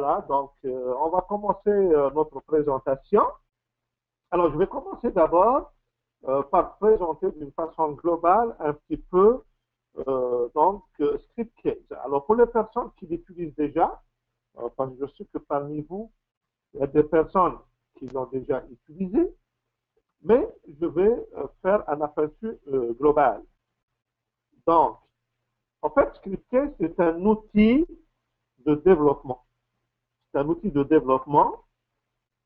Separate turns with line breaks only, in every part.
Voilà, donc on va commencer notre présentation. Alors, je vais commencer d'abord par présenter d'une façon globale un petit peu ScriptCase. Alors, pour les personnes qui l'utilisent déjà, parce que je sais que parmi vous, il y a des personnes qui l'ont déjà utilisé, mais je vais faire un aperçu global. Donc, en fait, ScriptCase, c'est un outil de développement. C'est un outil de développement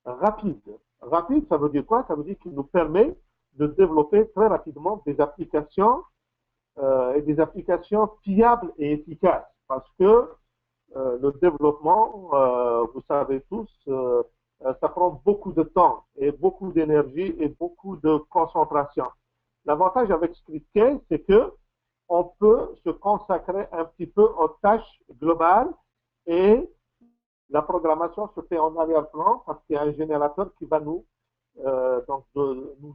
rapide. Rapide, ça veut dire quoi? Ça veut dire qu'il nous permet de développer très rapidement des applications et des applications fiables et efficaces. Parce que le développement, vous savez tous, ça prend beaucoup de temps et beaucoup d'énergie et beaucoup de concentration. L'avantage avec ScriptCase, c'est que on peut se consacrer un petit peu aux tâches globales et la programmation se fait en arrière-plan parce qu'il y a un générateur qui va nous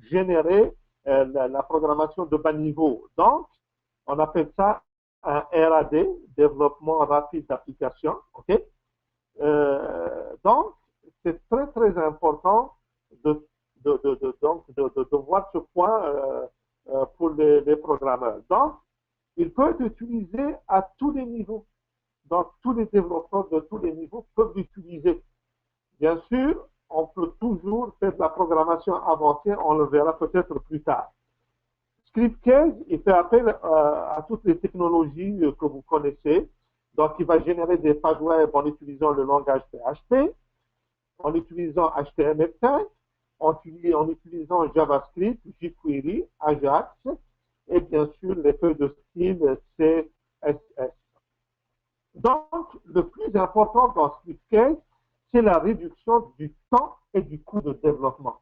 générer la programmation de bas niveau. Donc, on appelle ça un RAD, développement rapide d'application. Okay? Donc, c'est très, très important de voir ce point pour les programmeurs. Donc, il peut être utilisé à tous les niveaux. Donc, tous les développeurs de tous les niveaux peuvent l'utiliser. Bien sûr, on peut toujours faire de la programmation avancée, on le verra peut-être plus tard. ScriptCase, il fait appel à toutes les technologies que vous connaissez. Donc, il va générer des pages web en utilisant le langage PHP, en utilisant HTML5, en utilisant JavaScript, jQuery, Ajax, et bien sûr les feuilles de style CSS. Donc, le plus important dans ScriptCase, c'est la réduction du temps et du coût de développement.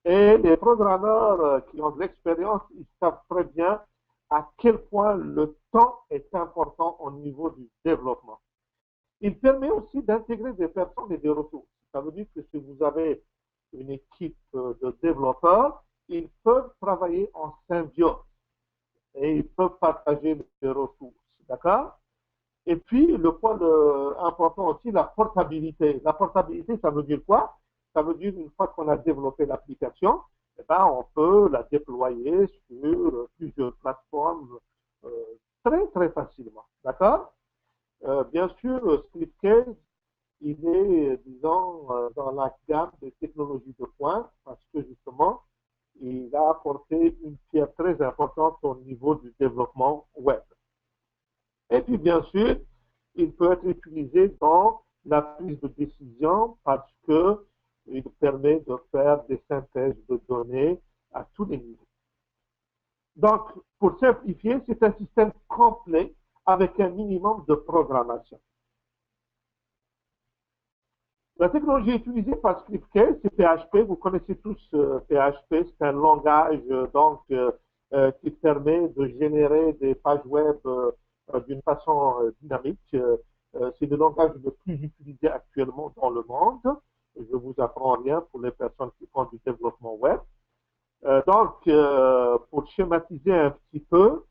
Et les programmeurs qui ont de l'expérience, ils savent très bien à quel point le temps est important au niveau du développement. Il permet aussi d'intégrer des personnes et des ressources. Ça veut dire que si vous avez une équipe de développeurs, ils peuvent travailler en symbiose et ils peuvent partager des ressources. D'accord? Et puis, le point important aussi, la portabilité. La portabilité, ça veut dire quoi? Ça veut dire une fois qu'on a développé l'application, eh ben, on peut la déployer sur plusieurs plateformes euh, très, très facilement. D'accord? Bien sûr, ScriptCase, il est, disons, dans la gamme des technologies de pointe parce que justement, il a apporté une pierre très importante au niveau du développement web. Et puis, bien sûr, il peut être utilisé dans la prise de décision parce qu'il permet de faire des synthèses de données à tous les niveaux. Donc, pour simplifier, c'est un système complet avec un minimum de programmation. La technologie utilisée par ScriptCase, c'est PHP. Vous connaissez tous PHP. C'est un langage qui permet de générer des pages web d'une façon dynamique. C'est le langage le plus utilisé actuellement dans le monde. Je ne vous apprends rien pour les personnes qui font du développement web. Pour schématiser un petit peu,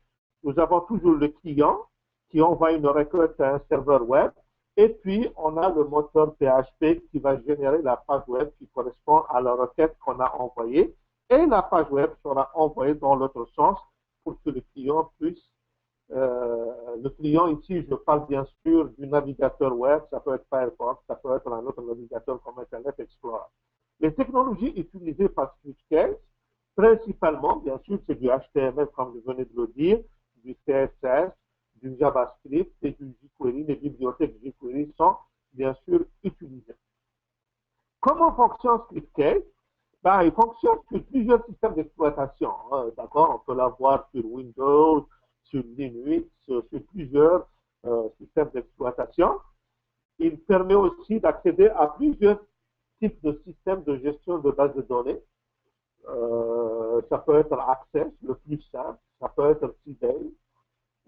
nous avons toujours le client qui envoie une requête à un serveur web. Et puis, on a le moteur PHP qui va générer la page web qui correspond à la requête qu'on a envoyée. Et la page web sera envoyée dans l'autre sens pour que le client puisse. Le client ici, je parle bien sûr du navigateur web, ça peut être Firefox, ça peut être un autre navigateur comme Internet Explorer. Les technologies utilisées par ScriptCase, principalement, bien sûr, c'est du HTML, comme je venais de le dire, du CSS, du JavaScript et du jQuery. Les bibliothèques jQuery sont bien sûr utilisées. Comment fonctionne ScriptCase? Ben, il fonctionne sur plusieurs systèmes d'exploitation. Hein, d'accord? On peut l'avoir sur Windows, sur Linux, sur plusieurs systèmes d'exploitation. Il permet aussi d'accéder à plusieurs types de systèmes de gestion de bases de données. Ça peut être Access, le plus simple. Ça peut être Sybase.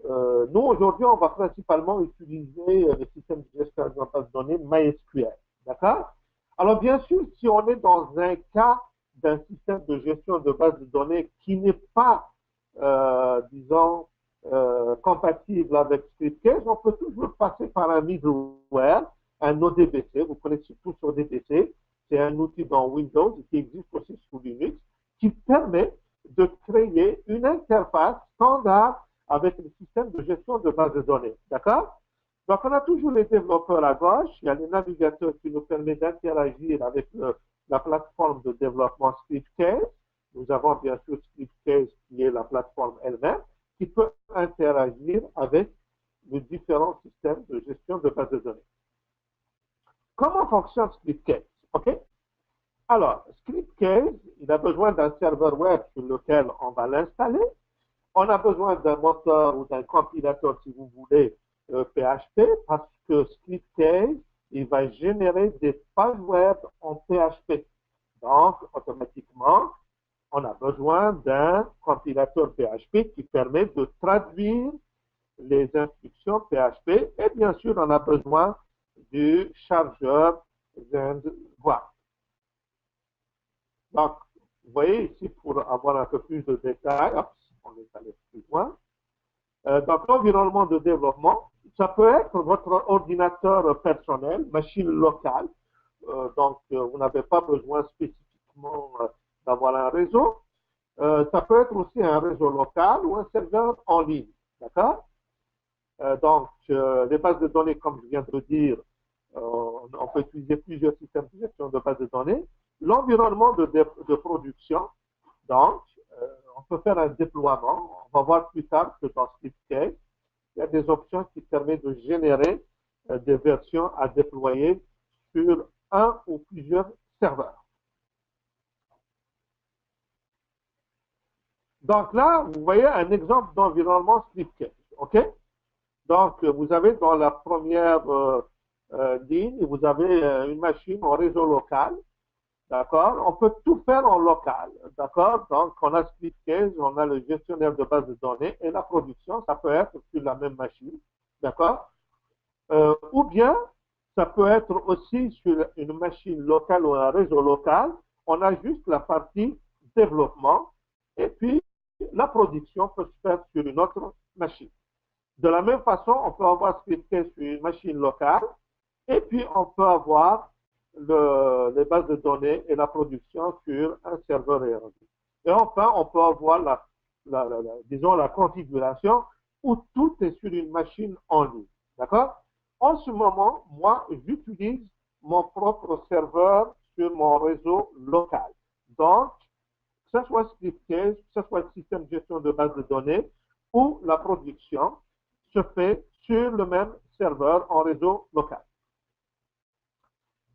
Nous, aujourd'hui, on va principalement utiliser le système de gestion de base de données MySQL. D'accord? Alors, bien sûr, si on est dans un cas d'un système de gestion de base de données qui n'est pas, compatible avec ScriptCase, on peut toujours passer par un middleware un ODBC. Vous connaissez tous ODBC. C'est un outil dans Windows qui existe aussi sous Linux qui permet de créer une interface standard avec le système de gestion de base de données. D'accord? Donc, on a toujours les développeurs à gauche. Il y a les navigateurs qui nous permettent d'interagir avec la plateforme de développement ScriptCase. Nous avons bien sûr ScriptCase qui est la plateforme elle-même qui peut interagir avec les différents systèmes de gestion de base de données. Comment fonctionne ScriptCase? OK? Alors, ScriptCase, il a besoin d'un serveur web sur lequel on va l'installer. On a besoin d'un moteur ou d'un compilateur, si vous voulez, PHP, parce que ScriptCase, il va générer des pages web en PHP. Donc, automatiquement, on a besoin d'un compilateur PHP qui permet de traduire les instructions PHP. Et bien sûr, on a besoin du chargeur ZendWrap. Donc, vous voyez ici, pour avoir un peu plus de détails, on est allé plus loin. Donc, l'environnement de développement, ça peut être votre ordinateur personnel, machine locale. Donc, vous n'avez pas besoin spécifiquement d'avoir un réseau. Ça peut être aussi un réseau local ou un serveur en ligne. D'accord? Donc, les bases de données, comme je viens de le dire, on peut utiliser plusieurs systèmes de gestion de bases de données. L'environnement de production, donc, on peut faire un déploiement. On va voir plus tard que dans ScriptCase, il y a des options qui permettent de générer des versions à déployer sur un ou plusieurs serveurs. Donc là, vous voyez un exemple d'environnement ScriptCase. OK? Donc, vous avez dans la première ligne, vous avez une machine en réseau local. D'accord? On peut tout faire en local. D'accord? Donc, on a ScriptCase, on a le gestionnaire de base de données et la production, ça peut être sur la même machine. D'accord? Ou bien, ça peut être aussi sur une machine locale ou un réseau local. On a juste la partie développement et puis la production peut se faire sur une autre machine. De la même façon, on peut avoir ScriptCase sur une machine locale et puis on peut avoir les bases de données et la production sur un serveur ERD. Et enfin, on peut avoir disons, la configuration où tout est sur une machine en ligne. D'accord? En ce moment, moi, j'utilise mon propre serveur sur mon réseau local. Donc, que ce soit ScriptCase, que ce soit le système de gestion de base de données ou la production se fait sur le même serveur en réseau local.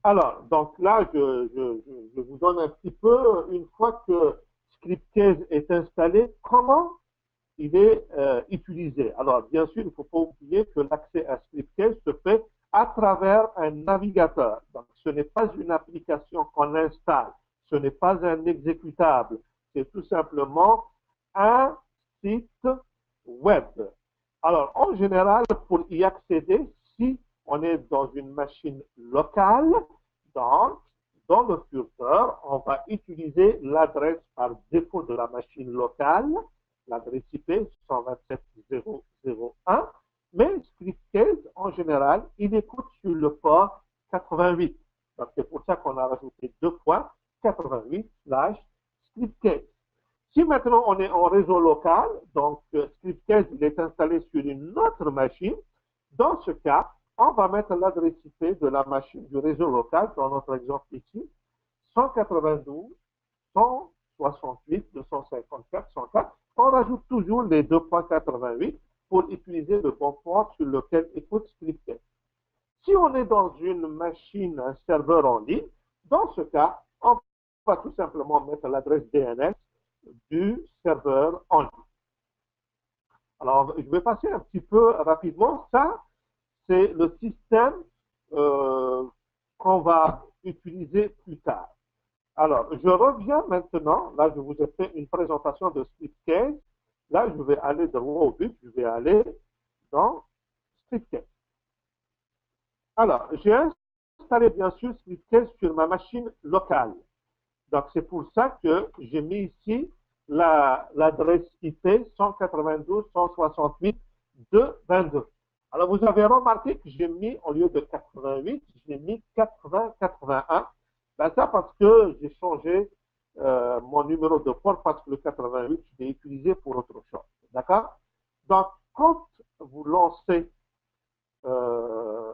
Alors, donc là, je vous donne un petit peu, une fois que ScriptCase est installé, comment il est utilisé. Alors, bien sûr, il ne faut pas oublier que l'accès à ScriptCase se fait à travers un navigateur. Donc, ce n'est pas une application qu'on installe, ce n'est pas un exécutable, c'est tout simplement un site web. Alors, en général, pour y accéder, si on est dans une machine locale, donc, dans le curseur, on va utiliser l'adresse par défaut de la machine locale, l'adresse IP 127.0.0.1, mais ScriptCase, en général, il écoute sur le port 88. Donc, c'est pour ça qu'on a rajouté 2.88/ScriptCase. Si maintenant on est en réseau local, donc ScriptCase il est installé sur une autre machine, dans ce cas, on va mettre l'adresse IP de la machine du réseau local, dans notre exemple ici, 192.168.254.104. On rajoute toujours les 2.88 pour utiliser le bon port sur lequel écoute ScriptCase. Si on est dans une machine, un serveur en ligne, dans ce cas, on va tout simplement mettre l'adresse DNS du serveur en ligne. Alors, je vais passer un petit peu rapidement. Ça, c'est le système qu'on va utiliser plus tard. Alors, je reviens maintenant. Là, je vous ai fait une présentation de ScriptCase. Là, je vais aller droit au but. Je vais aller dans ScriptCase. Alors, j'ai installé bien sûr ScriptCase sur ma machine locale. Donc, c'est pour ça que j'ai mis ici l'adresse IP 192.168.2.22. Alors, vous avez remarqué que j'ai mis, au lieu de 88, j'ai mis 80, 81. Ben, ça parce que j'ai changé mon numéro de port parce que le 88, je l'ai utilisé pour autre chose. D'accord? Donc, quand vous lancez euh,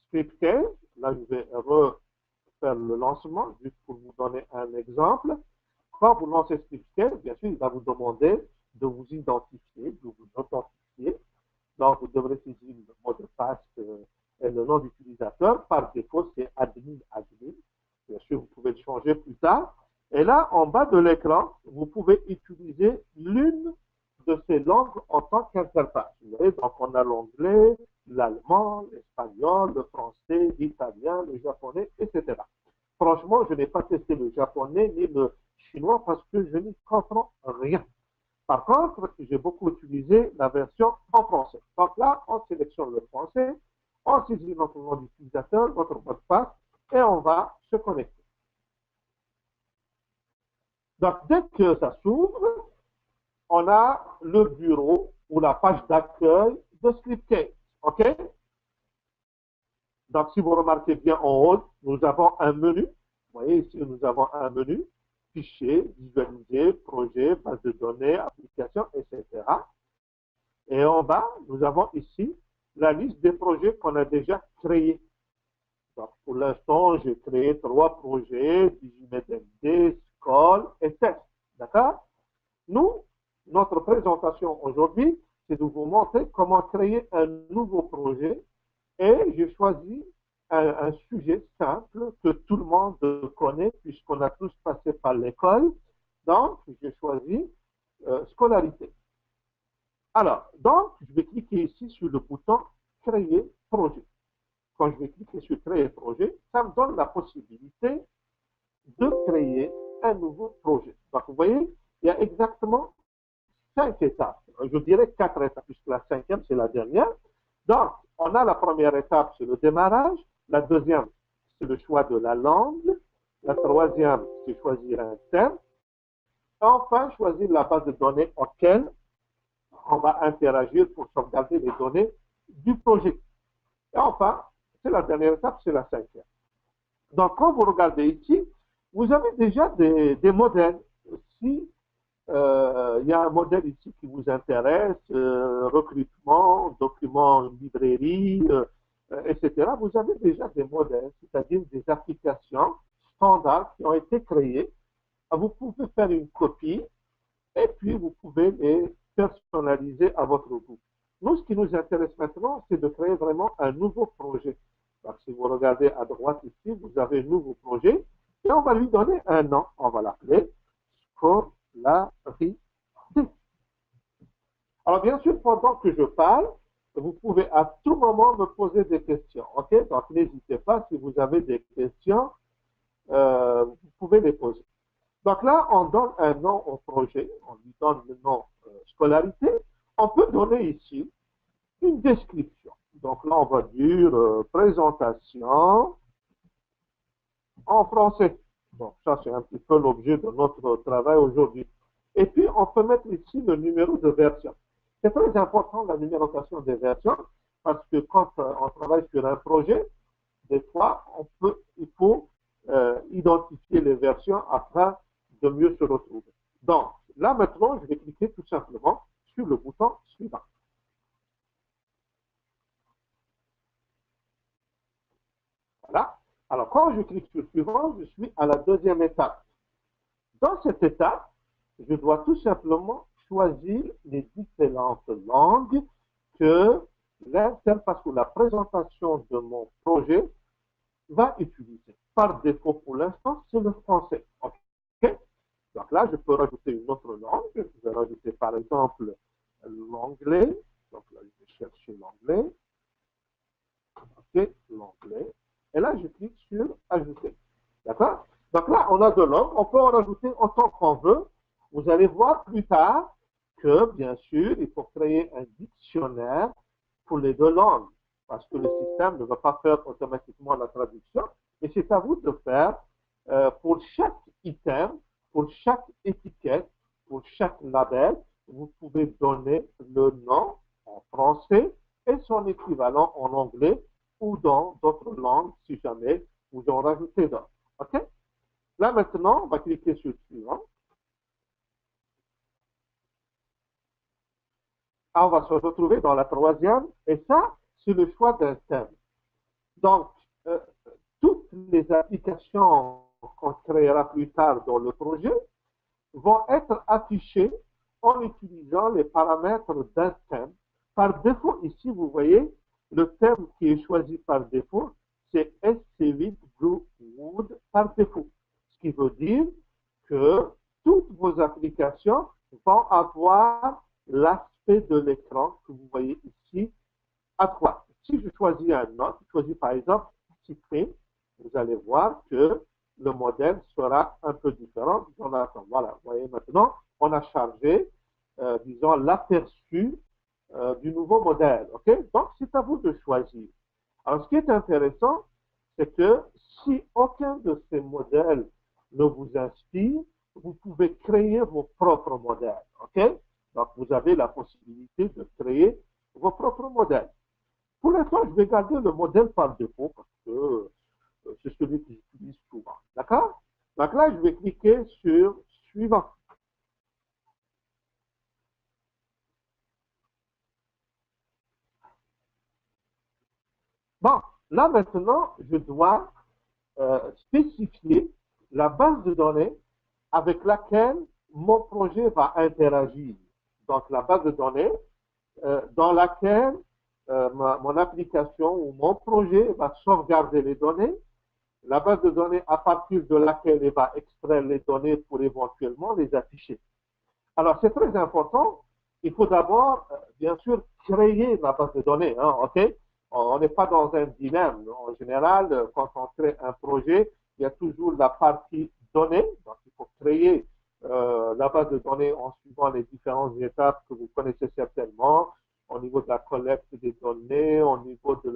ScriptCase, là, je vais refaire le lancement, juste pour vous donner un exemple. Quand vous lancez ScriptCase, bien sûr, il va vous demander de vous identifier, de vous authentifier. Donc, vous devrez saisir le mot de passe et le nom d'utilisateur. Par défaut, c'est admin. Bien sûr, vous pouvez le changer plus tard. Et là, en bas de l'écran, vous pouvez utiliser l'une de ces langues en tant qu'interface. Vous voyez, donc on a l'anglais, l'allemand, l'espagnol, le français, l'italien, le japonais, etc. Franchement, je n'ai pas testé le japonais ni le chinois parce que je n'y comprends rien. Par contre, j'ai beaucoup utilisé la version en français. Donc là, on sélectionne le français, on saisit notre nom d'utilisateur, notre mot de passe, et on va se connecter. Donc, dès que ça s'ouvre, on a le bureau ou la page d'accueil de ScriptCase. OK? Donc, si vous remarquez bien en haut, nous avons un menu. Vous voyez ici, nous avons un menu, fichier, visualiser, projet, base de données, application, etc. Et en bas, nous avons ici la liste des projets qu'on a déjà créés. Donc, pour l'instant, j'ai créé 3 projets, DigiMedMD, Skoll et Test. D'accord? Nous, notre présentation aujourd'hui, c'est de vous montrer comment créer un nouveau projet. Et j'ai choisi un sujet simple que tout le monde connaît puisqu'on a tous passé par l'école. Donc, j'ai choisi scolarité. Alors, donc, je vais cliquer ici sur le bouton Créer projet. Quand je vais cliquer sur Créer projet, ça me donne la possibilité de créer un nouveau projet. Donc, vous voyez, il y a exactement 5 étapes. Je dirais 4 étapes, puisque la 5e, c'est la dernière. Donc, on a la première étape, c'est le démarrage. La deuxième, c'est le choix de la langue. La troisième, c'est choisir un thème. Enfin, choisir la base de données auquel on va interagir pour sauvegarder les données du projet. Et enfin, c'est la dernière étape, c'est la 5e. Donc, quand vous regardez ici, vous avez déjà des modèles. Si il y a un modèle ici qui vous intéresse, recrutement, document, librairie, etc. Vous avez déjà des modèles, c'est-à-dire des applications standards qui ont été créées. Vous pouvez faire une copie et puis vous pouvez les personnaliser à votre goût. Nous, ce qui nous intéresse maintenant, c'est de créer vraiment un nouveau projet. Donc, si vous regardez à droite ici, vous avez un nouveau projet et on va lui donner un nom. On va l'appeler Scolarité. Alors, bien sûr, pendant que je parle, vous pouvez à tout moment me poser des questions. OK? Donc, n'hésitez pas, si vous avez des questions, vous pouvez les poser. Donc là, on donne un nom au projet, on lui donne le nom scolarité. On peut donner ici une description. Donc là, on va dire présentation en français. Donc ça, c'est un petit peu l'objet de notre travail aujourd'hui. Et puis, on peut mettre ici le numéro de version. C'est très important, la numérotation des versions, parce que quand on travaille sur un projet, des fois, il faut identifier les versions afin de mieux se retrouver. Donc, là maintenant, je vais cliquer tout simplement sur le bouton suivant. Voilà. Alors, quand je clique sur suivant, je suis à la deuxième étape. Dans cette étape, je dois tout simplement choisir les différentes langues que l'interface ou la présentation de mon projet va utiliser. Par défaut, pour l'instant, c'est le français. OK? Donc là, je peux rajouter une autre langue. Je vais rajouter par exemple l'anglais. Donc là, je vais chercher l'anglais. OK, l'anglais. Et là, je clique sur ajouter. D'accord? Donc là, on a deux langues. On peut en rajouter autant qu'on veut. Vous allez voir plus tard que, bien sûr, il faut créer un dictionnaire pour les deux langues. Parce que le système ne va pas faire automatiquement la traduction. Et c'est à vous de faire pour chaque item, pour chaque étiquette, pour chaque label, vous pouvez donner le nom en français et son équivalent en anglais ou dans d'autres langues si jamais vous en rajoutez d'autres. OK? Là maintenant, on va cliquer sur le suivant. On va se retrouver dans la troisième, et ça, c'est le choix d'un thème. Donc, euh, toutes les applications qu'on créera plus tard dans le projet vont être affichées en utilisant les paramètres d'un thème. Par défaut, ici, vous voyez, le thème qui est choisi par défaut, c'est SC8 Blue Wood par défaut. Ce qui veut dire que toutes vos applications vont avoir l'aspect de l'écran que vous voyez ici à droite. Si je choisis un autre, je choisis par exemple Cyprine, vous allez voir que le modèle sera un peu différent. Voilà, vous voyez maintenant, on a chargé, disons, l'aperçu du nouveau modèle. OK? Donc, c'est à vous de choisir. Alors, ce qui est intéressant, c'est que si aucun de ces modèles ne vous inspire, vous pouvez créer vos propres modèles. OK? Donc, vous avez la possibilité de créer vos propres modèles. Pour l'instant, je vais garder le modèle par défaut parce que c'est celui que j'utilise souvent. D'accord? Donc là, je vais cliquer sur suivant. Bon, là maintenant, je dois spécifier la base de données avec laquelle mon projet va interagir. Donc, la base de données dans laquelle mon application ou mon projet va sauvegarder les données, la base de données à partir de laquelle il va extraire les données pour éventuellement les afficher. Alors, c'est très important. Il faut d'abord, bien sûr, créer la base de données. Hein, OK? On n'est pas dans un dilemme. En général, quand on crée un projet, il y a toujours la partie données. Donc, il faut créer la base de données en suivant les différentes étapes que vous connaissez certainement, au niveau de la collecte des données, au niveau de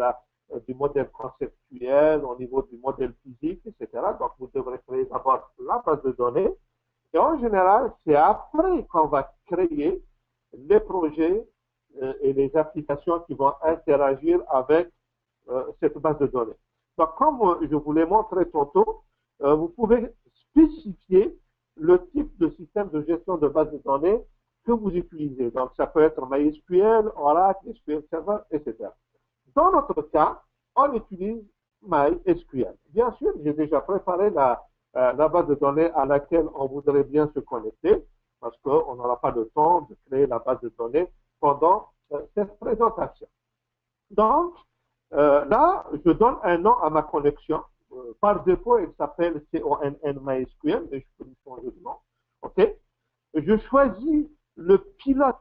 du modèle conceptuel, au niveau du modèle physique, etc. Donc, vous devrez créer d'abord la base de données. Et en général, c'est après qu'on va créer les projets et les applications qui vont interagir avec cette base de données. Donc, comme je vous l'ai montré tantôt, vous pouvez spécifier le type de système de gestion de base de données que vous utilisez. Donc, ça peut être MySQL, Oracle, SQL Server, etc. Dans notre cas, on utilise MySQL. Bien sûr, j'ai déjà préparé la base de données à laquelle on voudrait bien se connecter, parce qu'on n'aura pas le temps de créer la base de données pendant cette présentation. Donc, là, je donne un nom à ma connexion. Par défaut, elle s'appelle CONN-MySQL, mais je peux lui changer de nom. OK? Je choisis le pilote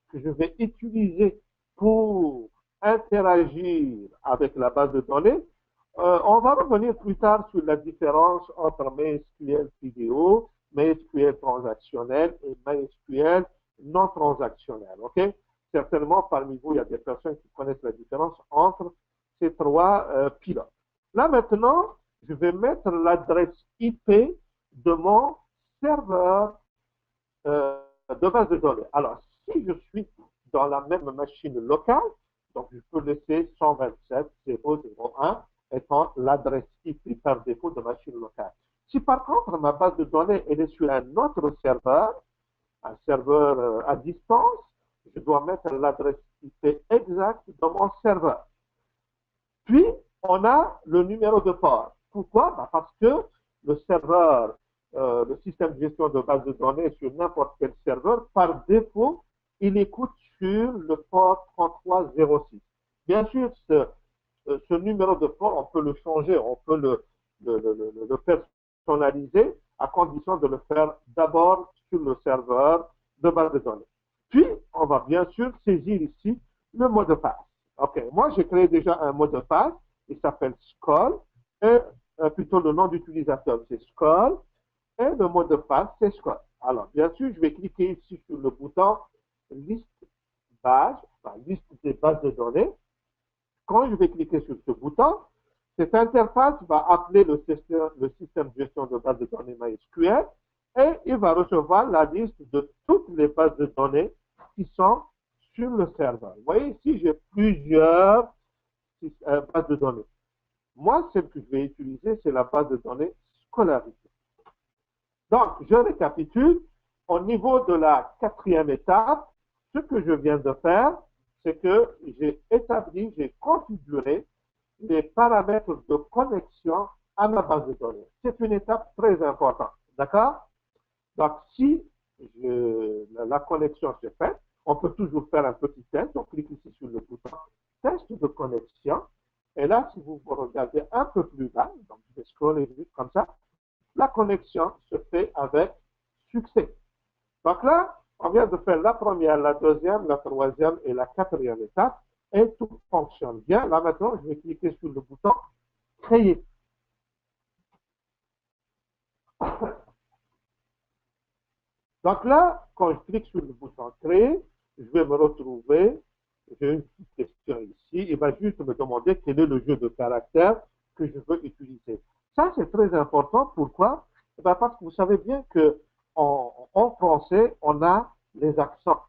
que je vais utiliser pour interagir avec la base de données. On va revenir plus tard sur la différence entre MySQL vidéo, MySQL transactionnel et MySQL non transactionnel. OK? Certainement, parmi vous, il y a des personnes qui connaissent la différence entre ces trois pilotes. Là, maintenant, je vais mettre l'adresse IP de mon serveur de base de données. Alors, si je suis dans la même machine locale, donc je peux laisser 127.0.0.1 étant l'adresse IP par défaut de machine locale. Si par contre ma base de données elle est sur un autre serveur, un serveur à distance, je dois mettre l'adresse IP exacte de mon serveur. Puis, on a le numéro de port. Pourquoi? Parce que le serveur, le système de gestion de base de données sur n'importe quel serveur, par défaut, il écoute sur le port 3306. Bien sûr, ce numéro de port, on peut le changer, on peut le personnaliser à condition de le faire d'abord sur le serveur de base de données. Puis, on va bien sûr saisir ici le mot de passe. OK, moi j'ai créé déjà un mot de passe, il s'appelle Skull, et plutôt le nom d'utilisateur c'est Skull, et le mot de passe c'est Skull. Alors, bien sûr, je vais cliquer ici sur le bouton liste base, enfin, liste des bases de données. Quand je vais cliquer sur ce bouton, cette interface va appeler le système de gestion de base de données MySQL et il va recevoir la liste de toutes les bases de données qui sont sur le serveur. Vous voyez ici, j'ai plusieurs bases de données. Moi, celle que je vais utiliser, c'est la base de données scolarité. Donc, je récapitule. Au niveau de la quatrième étape, ce que je viens de faire, c'est que j'ai établi, j'ai configuré les paramètres de connexion à ma base de données. C'est une étape très importante. D'accord? Donc, si la connexion s'est faite, on peut toujours faire un petit test. On clique ici sur le bouton test de connexion. Et là, si vous regardez un peu plus bas, donc je vais scroller vite comme ça, la connexion se fait avec succès. Donc là, on vient de faire la première, la deuxième, la troisième et la quatrième étape et tout fonctionne bien. Là maintenant, je vais cliquer sur le bouton créer. Donc là, quand je clique sur le bouton créer, je vais me retrouver, j'ai une petite question ici, il va juste me demander quel est le jeu de caractères que je veux utiliser. Ça, c'est très important. Pourquoi? Parce que vous savez bien que en français, on a les accents.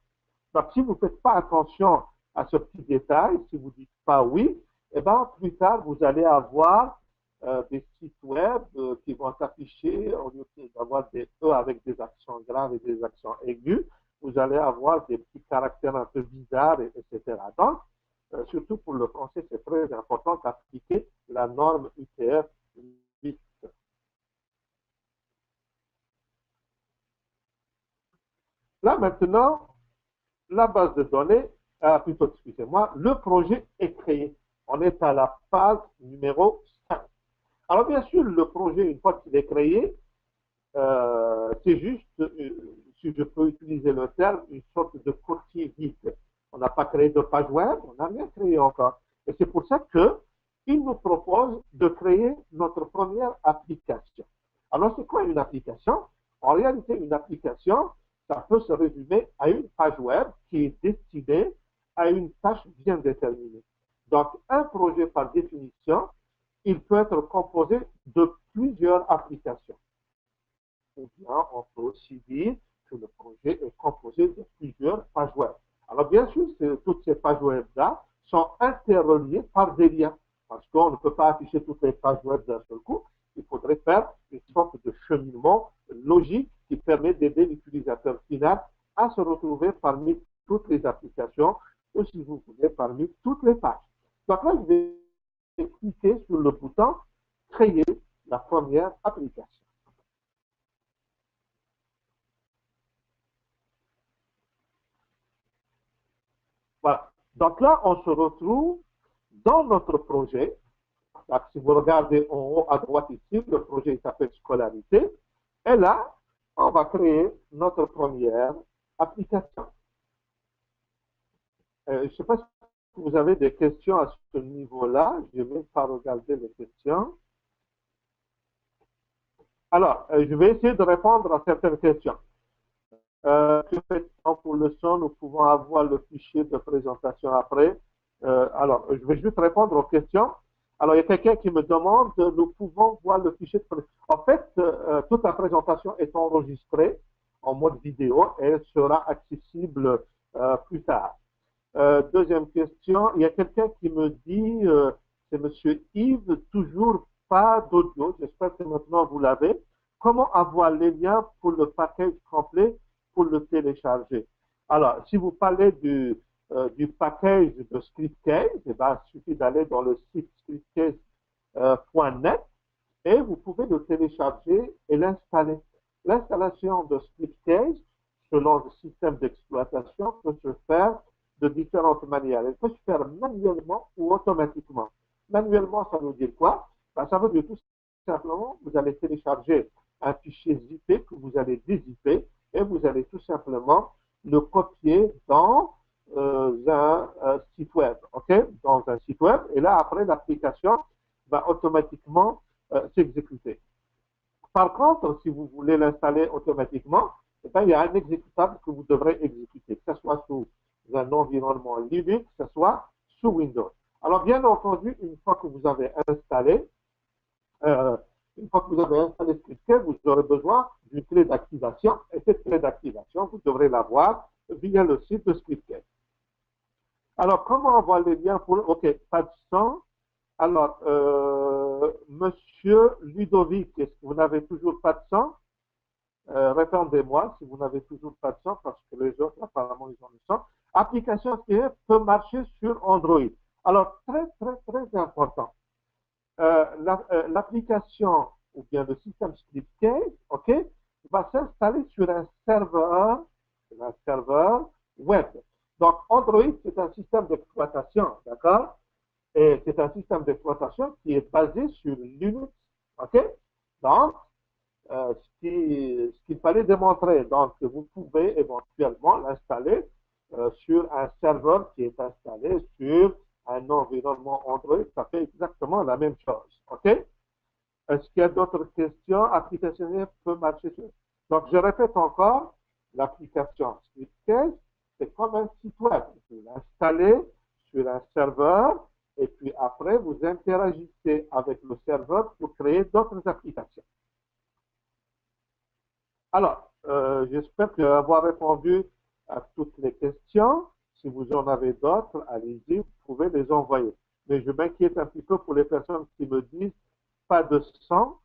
Donc, si vous ne faites pas attention à ce petit détail, si vous ne dites pas oui, eh ben, plus tard, vous allez avoir des sites web qui vont s'afficher, au lieu d'avoir des E avec des accents graves et des accents aigus, vous allez avoir des petits caractères un peu bizarres, etc. Donc, surtout pour le français, c'est très important d'appliquer la norme UTF 8. Là, maintenant, la base de données, plutôt, excusez-moi, le projet est créé. On est à la phase numéro 5. Alors, bien sûr, le projet, une fois qu'il est créé, c'est juste, si je peux utiliser le terme, une sorte de coquille vide. On n'a pas créé de page web, on n'a rien créé encore. Et c'est pour ça qu'il nous propose de créer notre première application. Alors, c'est quoi une application? En réalité, une application, ça peut se résumer à une page web qui est destinée à une tâche bien déterminée. Donc, un projet, par définition, il peut être composé de plusieurs applications. Ou bien, on peut aussi dire que le projet est composé de plusieurs pages web. Alors, bien sûr, toutes ces pages web-là sont interreliées par des liens. Parce qu'on ne peut pas afficher toutes les pages web d'un seul coup. Il faudrait faire une sorte de cheminement logique qui permet d'aider l'utilisateur final à se retrouver parmi toutes les applications ou, si vous voulez, parmi toutes les pages. Donc là, je vais cliquer sur le bouton créer la première application. Voilà. Donc là, on se retrouve dans notre projet. Donc, si vous regardez en haut à droite ici, le projet s'appelle Scolarité. Et là, on va créer notre première application. Je ne sais pas si vous avez des questions à ce niveau-là. Je ne vais pas regarder les questions. Alors, je vais essayer de répondre à certaines questions. Que fait-on pour le son? Nous pouvons avoir le fichier de présentation après. Alors, je vais juste répondre aux questions. Alors, il y a quelqu'un qui me demande, nous pouvons voir le fichier de présentation. En fait, toute la présentation est enregistrée en mode vidéo et elle sera accessible plus tard. Deuxième question, il y a quelqu'un qui me dit, c'est Monsieur Yves, toujours pas d'audio. J'espère que maintenant vous l'avez. Comment avoir les liens pour le package complet pour le télécharger? Alors, si vous parlez du package de Scriptcase, eh ben, il suffit d'aller dans le site scriptcase.net et vous pouvez le télécharger et l'installer. L'installation de Scriptcase, selon le système d'exploitation, peut se faire de différentes manières. Elle peut se faire manuellement ou automatiquement. Manuellement, ça veut dire quoi? Ben, ça veut dire tout simplement, vous allez télécharger un fichier zippé que vous allez dézipper et vous allez tout simplement le copier dans un site web, ok? Dans un site web. Et là, après, l'application va automatiquement s'exécuter. Par contre, si vous voulez l'installer automatiquement, eh bien, il y a un exécutable que vous devrez exécuter, que ce soit sous un environnement Linux, que ce soit sous Windows. Alors, bien entendu, une fois que vous avez installé, Scriptcase, vous aurez besoin d'une clé d'activation. Et cette clé d'activation, vous devrez l'avoir via le site de Scriptcase. Alors, comment on voit les liens pour... OK, pas de sang. Alors, Monsieur Ludovic, est-ce que vous n'avez toujours pas de sang? Répondez-moi si vous n'avez toujours pas de sang, parce que les autres, apparemment, ils ont le sang. Application qui peut marcher sur Android. Alors, très, très, très important. L'application ou bien le système ScriptCase, OK, va s'installer sur un serveur web. Donc, Android, c'est un système d'exploitation, d'accord? Et c'est un système d'exploitation qui est basé sur Linux, OK? Donc, ce qu'il fallait démontrer, donc, vous pouvez éventuellement l'installer sur un serveur qui est installé sur un environnement Android, ça fait exactement la même chose, OK? Est-ce qu'il y a d'autres questions? Application peut marcher sur... Donc, je répète encore, l'application ScriptCase, c'est comme un site web. Vous l'installez sur un serveur et puis après, vous interagissez avec le serveur pour créer d'autres applications. Alors, j'espère avoir répondu à toutes les questions. Si vous en avez d'autres, allez-y, vous pouvez les envoyer. Mais je m'inquiète un petit peu pour les personnes qui me disent pas de sang.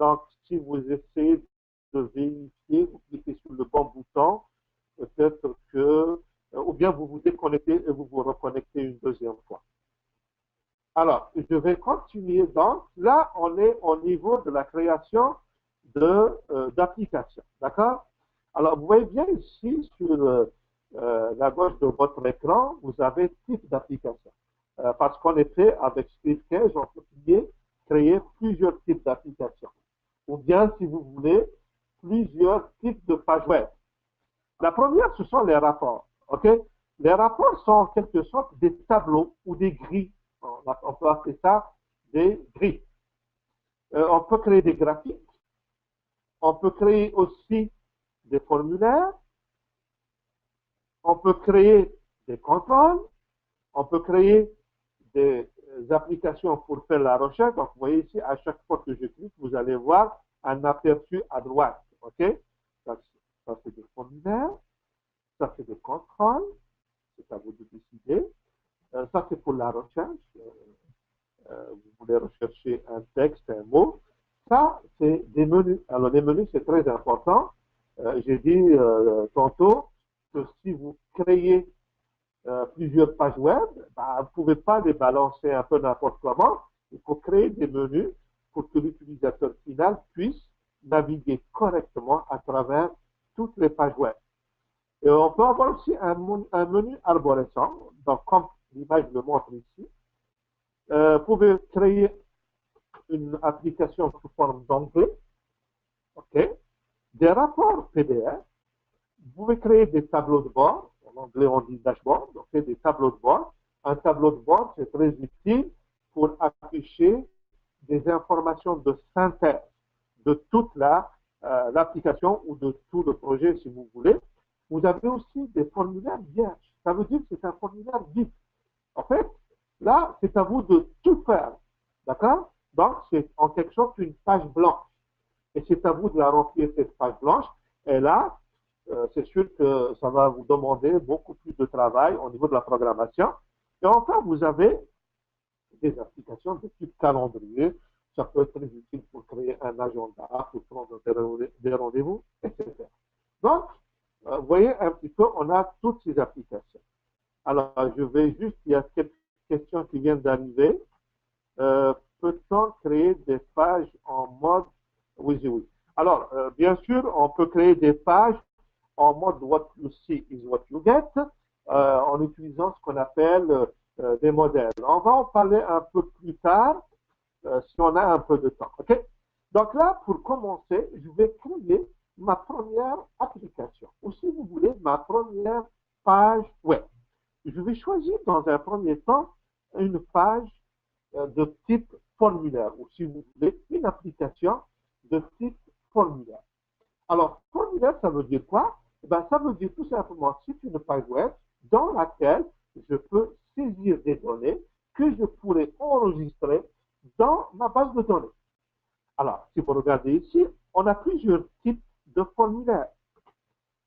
Donc, si vous essayez de vérifier, vous cliquez sur le bon bouton, peut-être que, ou bien vous vous déconnectez et vous vous reconnectez une deuxième fois. Alors, je vais continuer. Donc, là, on est au niveau de la création d'applications. D'accord? Alors, vous voyez bien ici, sur la gauche de votre écran, vous avez type d'application. Parce qu'en effet, avec ScriptCase, on peut créer plusieurs types d'applications. Ou bien, si vous voulez, plusieurs types de pages web. La première, ce sont les rapports. OK? Les rapports sont en quelque sorte des tableaux ou des grilles. On peut appeler ça des grilles. On peut créer des graphiques. On peut créer aussi des formulaires. On peut créer des contrôles. On peut créer des applications pour faire la recherche. Donc, vous voyez ici, à chaque fois que je clique, vous allez voir un aperçu à droite. OK? Ça, c'est des formulaires. Ça, c'est des contrôles. C'est à vous de décider. Ça, c'est pour la recherche. Vous voulez rechercher un texte, un mot. Ça, c'est des menus. Alors, les menus, c'est très important. J'ai dit tantôt que si vous créez plusieurs pages web, bah, vous ne pouvez pas les balancer un peu n'importe comment. Il faut créer des menus pour que l'utilisateur final puisse naviguer correctement à travers toutes les pages web. Et on peut avoir aussi un menu arborescent, donc comme l'image le montre ici. Vous pouvez créer une application sous forme d'onglet, ok, des rapports PDF. Vous pouvez créer des tableaux de bord. En anglais, on dit dashboard. Donc, des tableaux de bord. Un tableau de bord, c'est très utile pour afficher des informations de synthèse de toute l'application ou de tout le projet, si vous voulez. Vous avez aussi des formulaires vierges. Ça veut dire que c'est un formulaire vide. En fait, là, c'est à vous de tout faire. D'accord? Donc, c'est en quelque sorte une page blanche. Et c'est à vous de la remplir, cette page blanche. Et là, c'est sûr que ça va vous demander beaucoup plus de travail au niveau de la programmation. Et enfin, vous avez des applications de type calendrier. Ça peut être très utile pour créer un agenda, pour prendre des rendez-vous, etc. Donc, vous voyez un petit peu, on a toutes ces applications. Alors, je vais juste, il y a quelques questions qui viennent d'arriver. Peut-on créer des pages en mode... Oui, oui. Alors, bien sûr, on peut créer des pages en mode what you see is what you get, en utilisant ce qu'on appelle des modèles. On va en parler un peu plus tard, si on a un peu de temps. OK? Donc là, pour commencer, je vais créer ma première application, ou si vous voulez, ma première page web. Je vais choisir dans un premier temps une page de type formulaire, ou si vous voulez, une application de type formulaire. Alors, formulaire, ça veut dire quoi? Ben, ça veut dire tout simplement que c'est une page web dans laquelle je peux saisir des données que je pourrais enregistrer dans ma base de données. Alors, si vous regardez ici, on a plusieurs types de formulaires.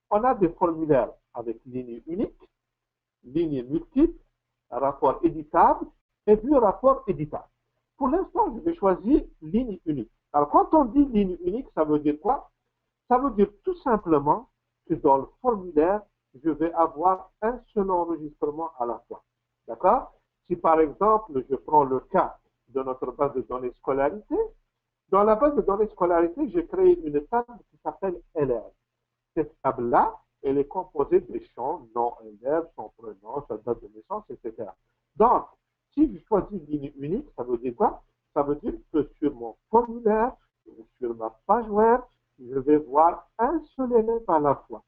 On a des formulaires avec ligne unique, ligne multiple rapport éditable et vue rapport éditable. Pour l'instant, je vais choisir ligne unique. Alors, quand on dit ligne unique, ça veut dire quoi? Ça veut dire tout simplement que dans le formulaire, je vais avoir un seul enregistrement à la fois. D'accord? Si par exemple, je prends le cas de notre base de données scolarité, dans la base de données scolarité, j'ai créé une table qui s'appelle élève. Cette table-là, elle est composée des champs nom élève, son prénom, sa date de naissance, etc. Donc, si je choisis ligne unique, ça veut dire quoi? Ça veut dire que sur mon formulaire, sur ma page web, je vais voir un seul élève à la fois.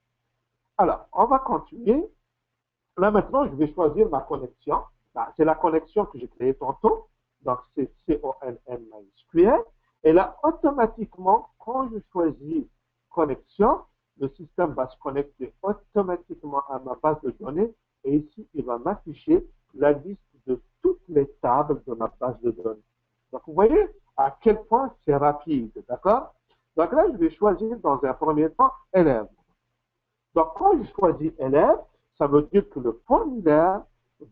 Alors, on va continuer. Là, maintenant, je vais choisir ma connexion. C'est la connexion que j'ai créée tantôt. Donc, c'est CONN MySQL. Et là, automatiquement, quand je choisis connexion, le système va se connecter automatiquement à ma base de données. Et ici, il va m'afficher la liste de toutes les tables de ma base de données. Donc, vous voyez à quel point c'est rapide, d'accord? Donc là, je vais choisir dans un premier temps élève. Donc, quand je choisis élève, ça veut dire que le formulaire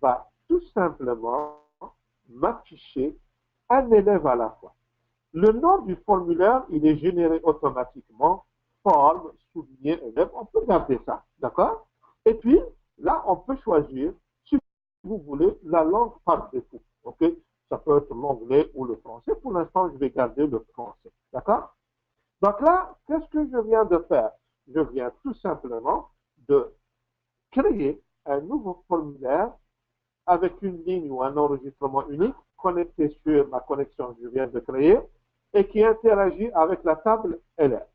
va tout simplement m'afficher un élève à la fois. Le nom du formulaire, il est généré automatiquement, forme, souligné, élève. On peut garder ça, d'accord? Et puis, là, on peut choisir, si vous voulez, la langue par défaut, ok? Ça peut être l'anglais ou le français. Pour l'instant, je vais garder le français, d'accord? Donc là, qu'est-ce que je viens de faire? Je viens tout simplement de créer un nouveau formulaire avec une ligne ou un enregistrement unique connecté sur ma connexion que je viens de créer et qui interagit avec la table LR.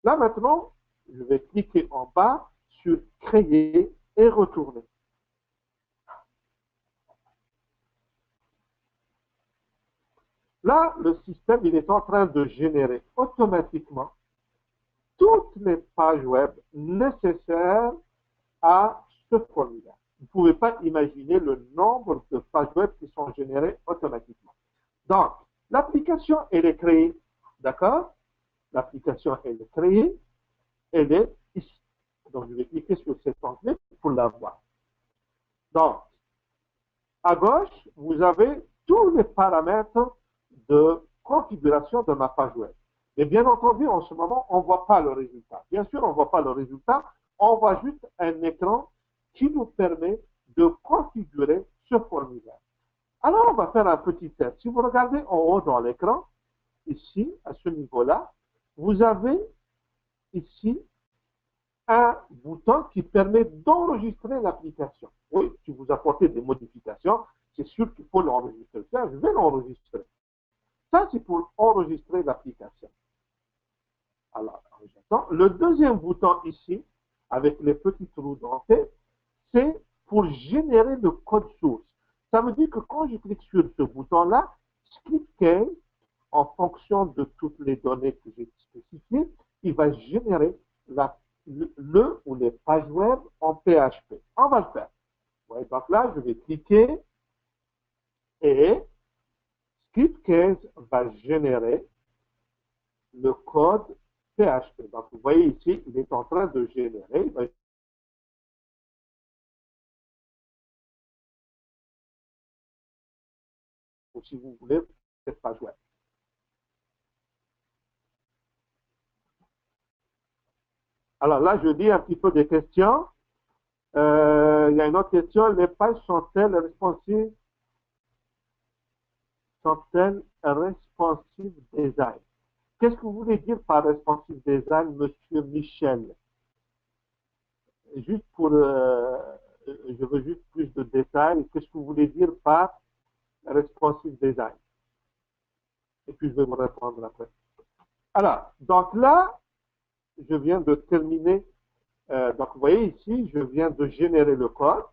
Là maintenant, je vais cliquer en bas sur créer et retourner. Là, le système il est en train de générer automatiquement toutes les pages web nécessaires à ce formulaire. Vous ne pouvez pas imaginer le nombre de pages web qui sont générées automatiquement. Donc, l'application, elle est créée, d'accord? L'application, elle est créée, elle est ici. Donc, je vais cliquer sur cet onglet pour la voir. Donc, à gauche, vous avez tous les paramètres de configuration de ma page web. Et bien entendu, en ce moment, on ne voit pas le résultat. Bien sûr, on ne voit pas le résultat. On voit juste un écran qui nous permet de configurer ce formulaire. Alors, on va faire un petit test. Si vous regardez en haut dans l'écran, ici, à ce niveau-là, vous avez ici un bouton qui permet d'enregistrer l'application. Oui, si vous apportez des modifications, c'est sûr qu'il faut l'enregistrer. Tiens, je vais l'enregistrer. Ça, c'est pour enregistrer l'application. Alors, j'attends. Le deuxième bouton ici, avec les petits trous dentés, c'est pour générer le code source. Ça veut dire que quand je clique sur ce bouton-là, ScriptCase, en fonction de toutes les données que j'ai spécifiées, il va générer le ou les pages web en PHP. On va le faire. Ouais, donc là, je vais cliquer et ScriptCase va générer le code PHP. Donc, vous voyez ici, il est en train de générer. Ou si vous voulez, cette page web. Alors là, je dis un petit peu des questions. Il y a une autre question. Les pages sont-elles responsive design? Qu'est-ce que vous voulez dire par responsive design, monsieur Michel? Juste pour, je veux juste plus de détails. Qu'est-ce que vous voulez dire par responsive design? Et puis je vais vous répondre après. Alors, donc là, je viens de terminer. Donc, vous voyez ici, je viens de générer le code.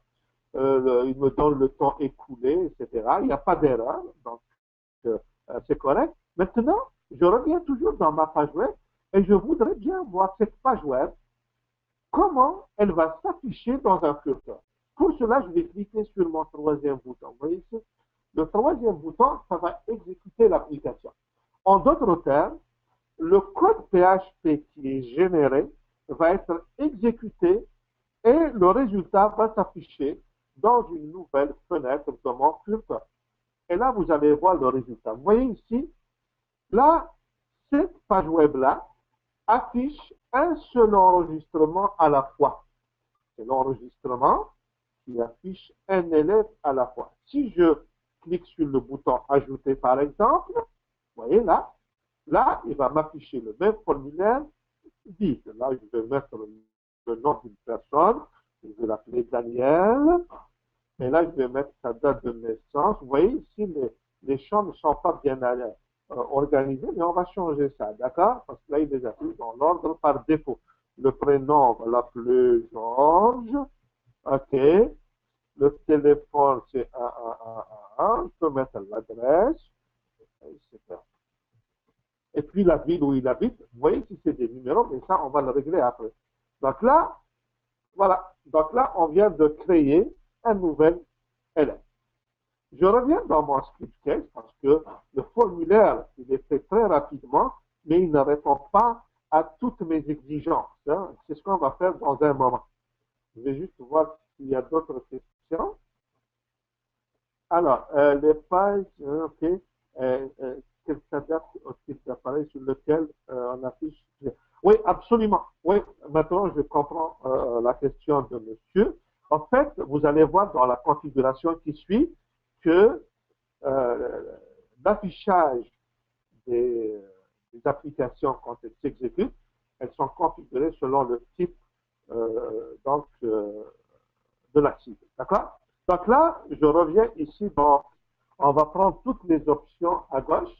Il me donne le temps écoulé, etc. Il n'y a pas d'erreur, donc c'est correct. Maintenant, je reviens toujours dans ma page web et je voudrais bien voir cette page web, comment elle va s'afficher dans un curseur. Pour cela, je vais cliquer sur mon troisième bouton. Vous voyez ici, le troisième bouton, ça va exécuter l'application. En d'autres termes, le code PHP qui est généré va être exécuté et le résultat va s'afficher dans une nouvelle fenêtre de mon curseur. Et là, vous allez voir le résultat. Vous voyez ici, là, cette page web-là affiche un seul enregistrement à la fois. C'est l'enregistrement qui affiche un élève à la fois. Si je clique sur le bouton ajouter par exemple, vous voyez là, il va m'afficher le même formulaire vide. Là, je vais mettre le nom d'une personne, je vais l'appeler Daniel, et là, je vais mettre sa date de naissance. Vous voyez ici, les champs ne sont pas bien organisés, mais on va changer ça, d'accord? Parce que là, il les affiche dans l'ordre par défaut. Le prénom, on va l'appeler Georges. OK. Le téléphone, c'est 1111. On peut mettre l'adresse, etc. Et puis la ville où il habite. Vous voyez si c'est des numéros, mais ça, on va le régler après. Donc là, voilà. Donc là, on vient de créer un nouvel élève. Je reviens dans mon script case parce que le formulaire, il est fait très rapidement, mais il ne répond pas à toutes mes exigences. Hein. C'est ce qu'on va faire dans un moment. Je vais juste voir s'il y a d'autres questions. Alors, les pages, OK, qu'elle s'adapte au type d'appareil sur lequel on affiche. Oui, absolument. Oui, maintenant je comprends la question de monsieur. En fait, vous allez voir dans la configuration qui suit que l'affichage des, des applications quand elles s'exécutent, elles sont configurées selon le type de la cible. D'accord? Donc là, je reviens ici dans, on va prendre toutes les options à gauche.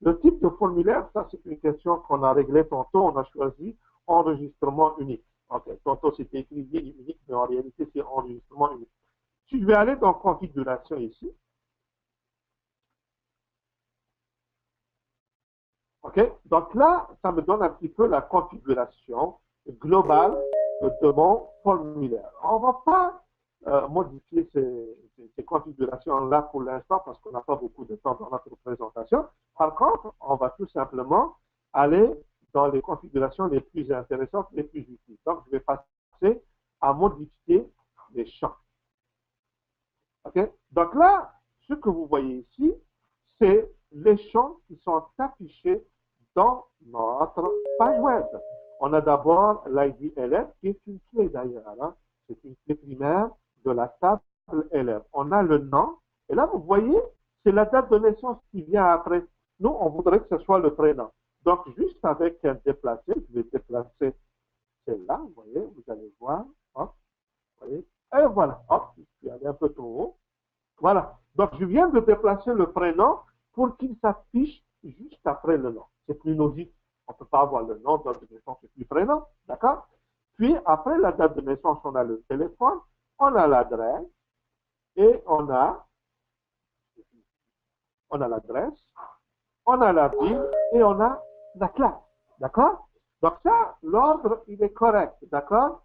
Le type de formulaire, ça c'est une question qu'on a réglée tantôt, on a choisi enregistrement unique. Ok, tantôt c'était écrit ligne unique, mais en réalité c'est enregistrement unique. Si je vais aller dans configuration ici, ok, donc là, ça me donne un petit peu la configuration globale de mon formulaire. On ne va pas modifier ces configurations-là pour l'instant parce qu'on n'a pas beaucoup de temps dans notre présentation. Par contre, on va tout simplement aller dans les configurations les plus intéressantes, les plus utiles. Donc, je vais passer à modifier les champs. Okay? Donc là, ce que vous voyez ici, c'est les champs qui sont affichés dans notre page web. On a d'abord l'ID élève, qui est une clé d'ailleurs. Hein? C'est une clé primaire de la table élève. On a le nom, et là, vous voyez, c'est la date de naissance qui vient après. Nous, on voudrait que ce soit le prénom. Donc, juste avec un déplacé, je vais déplacer celle-là, vous voyez, vous allez voir. Hop, vous voyez, et voilà, hop, je suis allé un peu trop haut. Voilà. Donc, je viens de déplacer le prénom pour qu'il s'affiche juste après le nom. C'est plus logique. On ne peut pas avoir le nom, date de naissance et puis prénom. D'accord? Puis, après la date de naissance, on a le téléphone, on a l'adresse et on a l'adresse, on a la ville et on a la classe. D'accord? Donc, ça, l'ordre, il est correct. D'accord?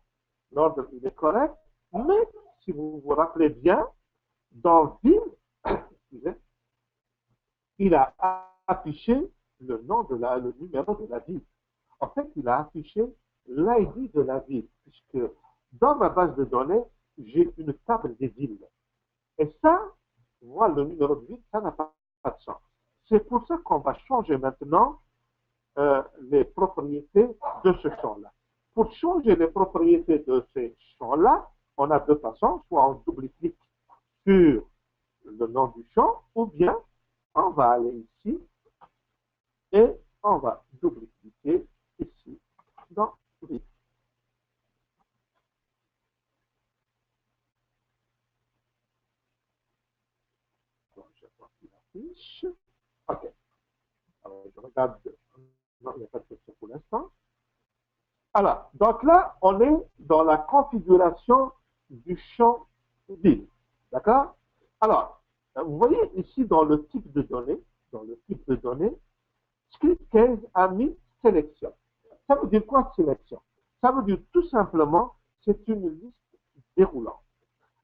L'ordre, il est correct. Mais, si vous vous rappelez bien, dans ville, il a affiché le nom de le numéro de la ville. En fait, il a affiché l'ID de la ville, puisque dans ma base de données, j'ai une table des villes. Et ça, moi, le numéro de ville, ça n'a pas de sens. C'est pour ça qu'on va changer maintenant les propriétés de ce champ-là. Pour changer les propriétés de ces champs-là, on a deux façons. Soit on double-clique sur le nom du champ, ou bien on va aller ici et on va double-cliquer ici dans vite. Donc, je vois qu'il affiche. OK. Alors, je regarde. Non, il n'y a pas de question pour l'instant. Alors, donc là, on est dans la configuration du champ ville. D'accord? Alors, vous voyez ici dans le type de données, Script Case a mis sélection. Ça veut dire quoi sélection? Ça veut dire tout simplement, c'est une liste déroulante.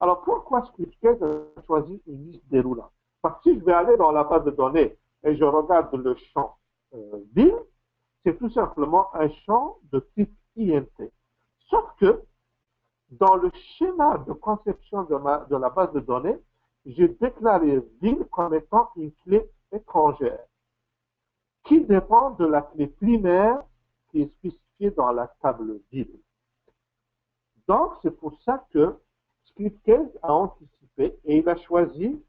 Alors, pourquoi ScriptCase a choisi une liste déroulante? Parce que si je vais aller dans la base de données et je regarde le champ ville, c'est tout simplement un champ de type INT. Sauf que dans le schéma de conception de la base de données, j'ai déclaré ville comme étant une clé étrangère qui dépend de la clé primaire qui est spécifiée dans la table ville. Donc, c'est pour ça que Scriptcase a anticipé et il a choisi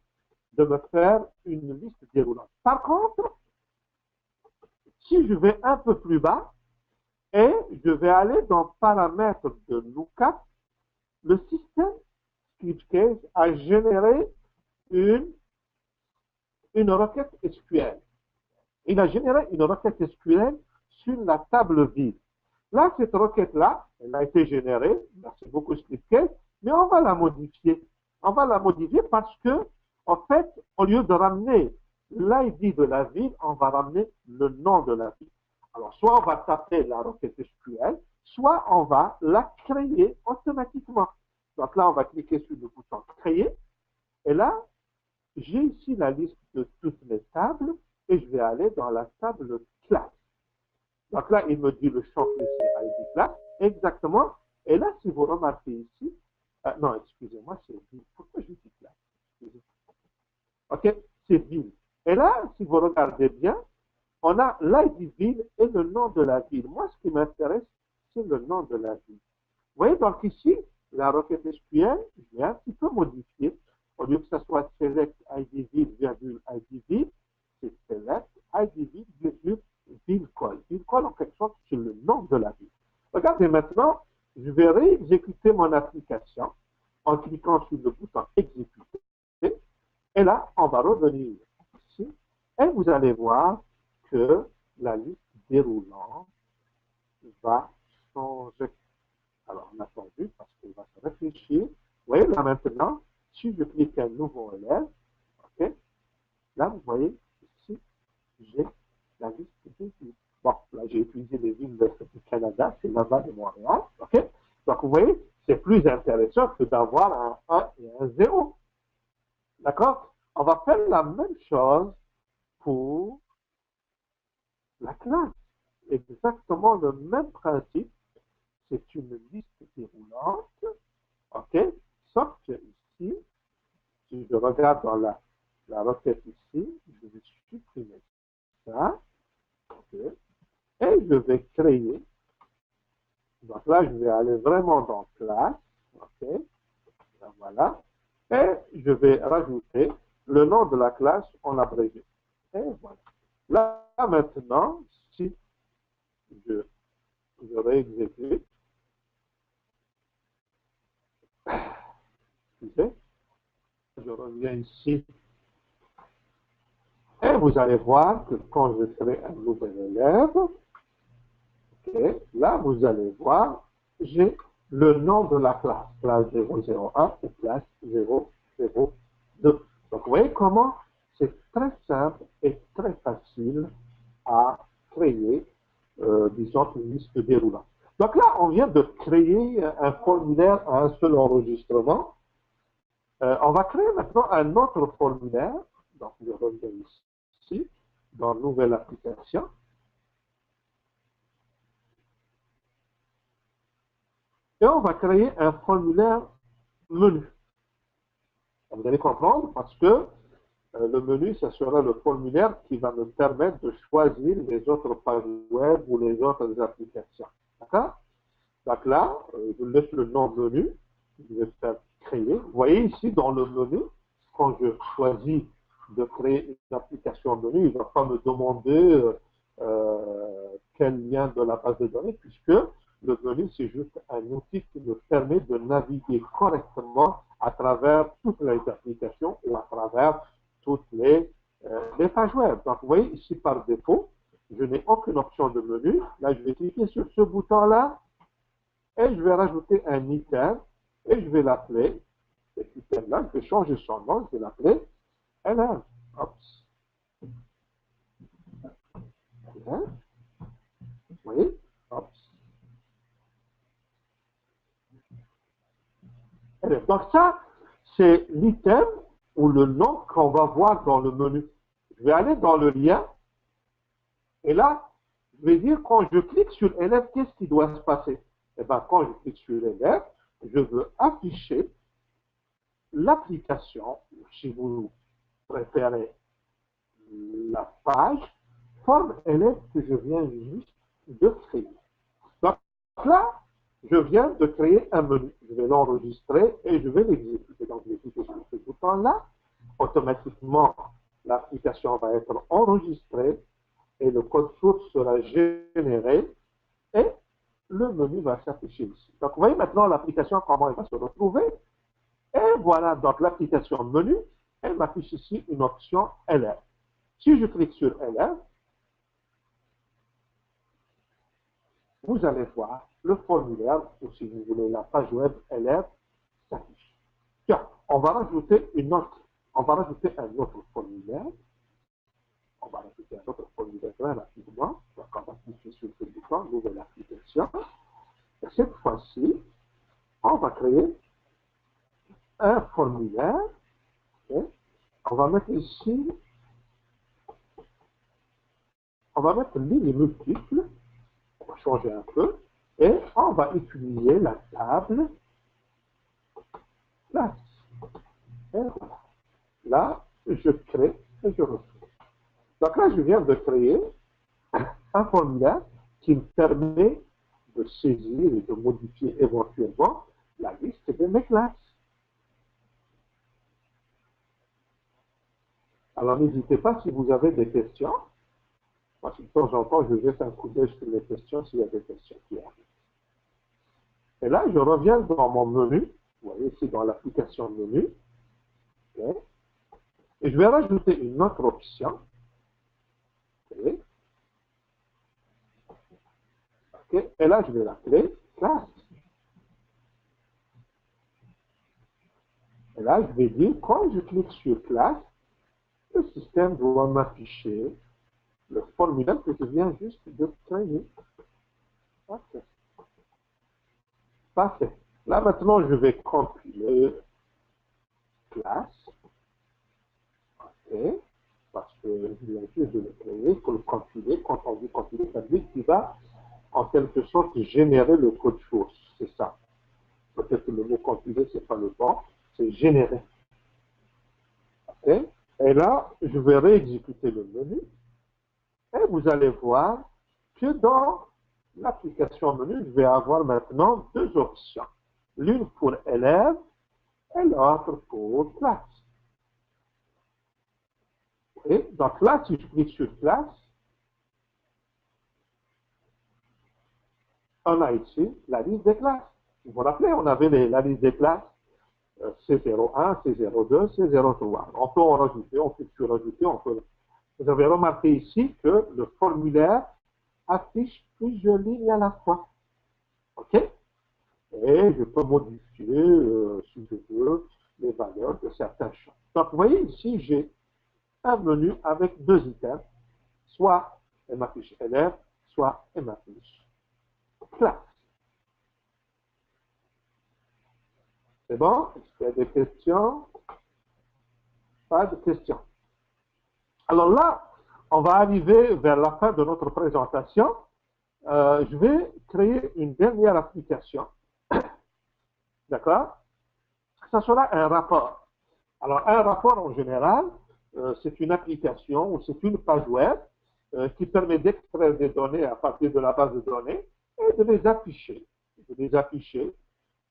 de me faire une liste déroulante. Par contre, si je vais un peu plus bas et je vais aller dans paramètres de lookup, le système Scriptcase a généré une requête SQL. Il a généré une requête SQL sur la table vide. Là, cette requête-là, elle a été générée, merci beaucoup Scriptcase, mais on va la modifier. On va la modifier parce que, en fait, au lieu de ramener l'ID de la ville, on va ramener le nom de la ville. Alors, soit on va taper la requête SQL, soit on va la créer automatiquement. Donc là, on va cliquer sur le bouton créer. Et là, j'ai ici la liste de toutes mes tables et je vais aller dans la table classe. Donc là, il me dit le champ c'est ID class, exactement. Et là, si vous remarquez ici, non, excusez-moi, c'est ville. Pourquoi je dis classe? OK, c'est ville. Et là, si vous regardez bien, on a l'ID ville et le nom de la ville. Moi, ce qui m'intéresse, c'est le nom de la ville. Vous voyez, donc ici, la requête SQL, je vais un petit peu modifier. Au lieu que ce soit select ID ville, virgule ID ville, c'est select ID ville, virgule ville call. Ville call, en quelque sorte, c'est le nom de la ville. Regardez maintenant, je vais réexécuter mon application en cliquant sur le bouton exécuter. Et là, on va revenir ici et vous allez voir que la liste déroulante va changer. Alors, on a attendu parce qu'il va se réfléchir. Vous voyez, là maintenant, si je clique un nouveau élève, OK, là, vous voyez, ici, j'ai la liste des villes. Bon, là, j'ai utilisé les villes du Canada, c'est Laval et Montréal, OK? Donc, vous voyez, c'est plus intéressant que d'avoir un 1 et un 0. D'accord? On va faire la même chose pour la classe. Exactement le même principe. C'est une liste déroulante, OK? Sauf que ici, si je regarde dans la requête ici, je vais supprimer ça, OK? Et je vais créer. Donc là, je vais aller vraiment dans classe, OK? Là, voilà. Et je vais rajouter le nom de la classe en abrégé. Et voilà. Là, maintenant, si je réexécute, excusez, je reviens ici. Et vous allez voir que quand je ferai un nouvel élève, okay, là, vous allez voir, j'ai le nom de la classe 001 et classe 002. Donc, vous voyez comment c'est très simple et très facile à créer, disons, une liste déroulante. Donc là, on vient de créer un formulaire à un seul enregistrement. On va créer maintenant un autre formulaire. Donc, je reviens ici, dans Nouvelle application. Et on va créer un formulaire menu. Vous allez comprendre parce que le menu, ce sera le formulaire qui va me permettre de choisir les autres pages web ou les autres applications. D'accord? Donc là, je laisse le nom menu. Je vais faire créer. Vous voyez ici dans le menu, quand je choisis de créer une application menu, il ne va pas me demander quel lien de la base de données puisque le menu, c'est juste un outil qui me permet de naviguer correctement à travers toutes les applications ou à travers toutes les pages web. Donc, vous voyez, ici, par défaut, je n'ai aucune option de menu. Là, je vais cliquer sur ce bouton-là et je vais rajouter un item et je vais l'appeler, cet item-là, je vais changer son nom, je vais l'appeler élève. Oups. Élève. Vous voyez? Oups. Donc ça, c'est l'item ou le nom qu'on va voir dans le menu. Je vais aller dans le lien et là, je vais dire quand je clique sur élève, qu'est-ce qui doit se passer? Eh bien, quand je clique sur élève, je veux afficher l'application, si vous préférez la page, forme élève que je viens juste de créer. Donc là, je viens de créer un menu. Je vais l'enregistrer et je vais l'exécuter. Donc, je vais cliquer sur ce bouton-là. Automatiquement, l'application va être enregistrée et le code source sera généré et le menu va s'afficher ici. Donc, vous voyez maintenant l'application, comment elle va se retrouver. Et voilà, donc l'application menu, elle m'affiche ici une option LR. Si je clique sur LR, vous allez voir le formulaire, ou si vous voulez la page web LR s'affiche. Tiens, on va rajouter un autre formulaire. On va rajouter un autre formulaire très rapidement. Donc, on va cliquer sur ce bouton, nouvelle application. Et cette fois-ci, on va créer un formulaire. Okay. On va mettre ici, on va mettre ligne multiple. On va changer un peu. Et on va utiliser la table classe. Et voilà. Là, je crée et je retrouve. Donc là, je viens de créer un formulaire qui me permet de saisir et de modifier éventuellement la liste de mes classes. Alors, n'hésitez pas si vous avez des questions. Moi, de temps en temps, je jette un coup d'œil sur les questions s'il y a des questions qui arrivent. Et là, je reviens dans mon menu. Vous voyez ici dans l'application menu. Okay. Et je vais rajouter une autre option. Okay. Okay. Et là, je vais l'appeler classe. Et là, je vais dire, quand je clique sur classe, le système doit m'afficher le formulaire que je viens juste de créer. Okay. Parfait. Là, maintenant, je vais compiler classe. OK. Parce que je viens juste de le créer. Il faut le compiler. Quand on dit compiler, ça veut dire qu'il va, en quelque sorte, générer le code source. C'est ça. Peut-être que le mot compiler, ce n'est pas le bon. C'est générer. OK. Et là, je vais réexécuter le menu. Et vous allez voir que dans l'application menu, je vais avoir maintenant deux options. L'une pour élève et l'autre pour classe. Et donc là, si je clique sur classe, on a ici la liste des classes. Vous vous rappelez, on avait la liste des classes C01, C02, C03. On peut en rajouter, on peut sur rajouter, on peut. Vous avez remarqué ici que le formulaire affiche plusieurs lignes à la fois. OK? Et je peux modifier, si je veux, les valeurs de certains champs. Donc, vous voyez ici, j'ai un menu avec deux items. Soit elle m'affiche élève, soit elle m'affiche classe. C'est bon? Est-ce qu'il y a des questions? Pas de questions. Alors là, on va arriver vers la fin de notre présentation. Je vais créer une dernière application. D'accord? Ça sera un rapport. Alors, un rapport en général, c'est une application ou c'est une page web qui permet d'extraire des données à partir de la base de données et de les afficher. De les afficher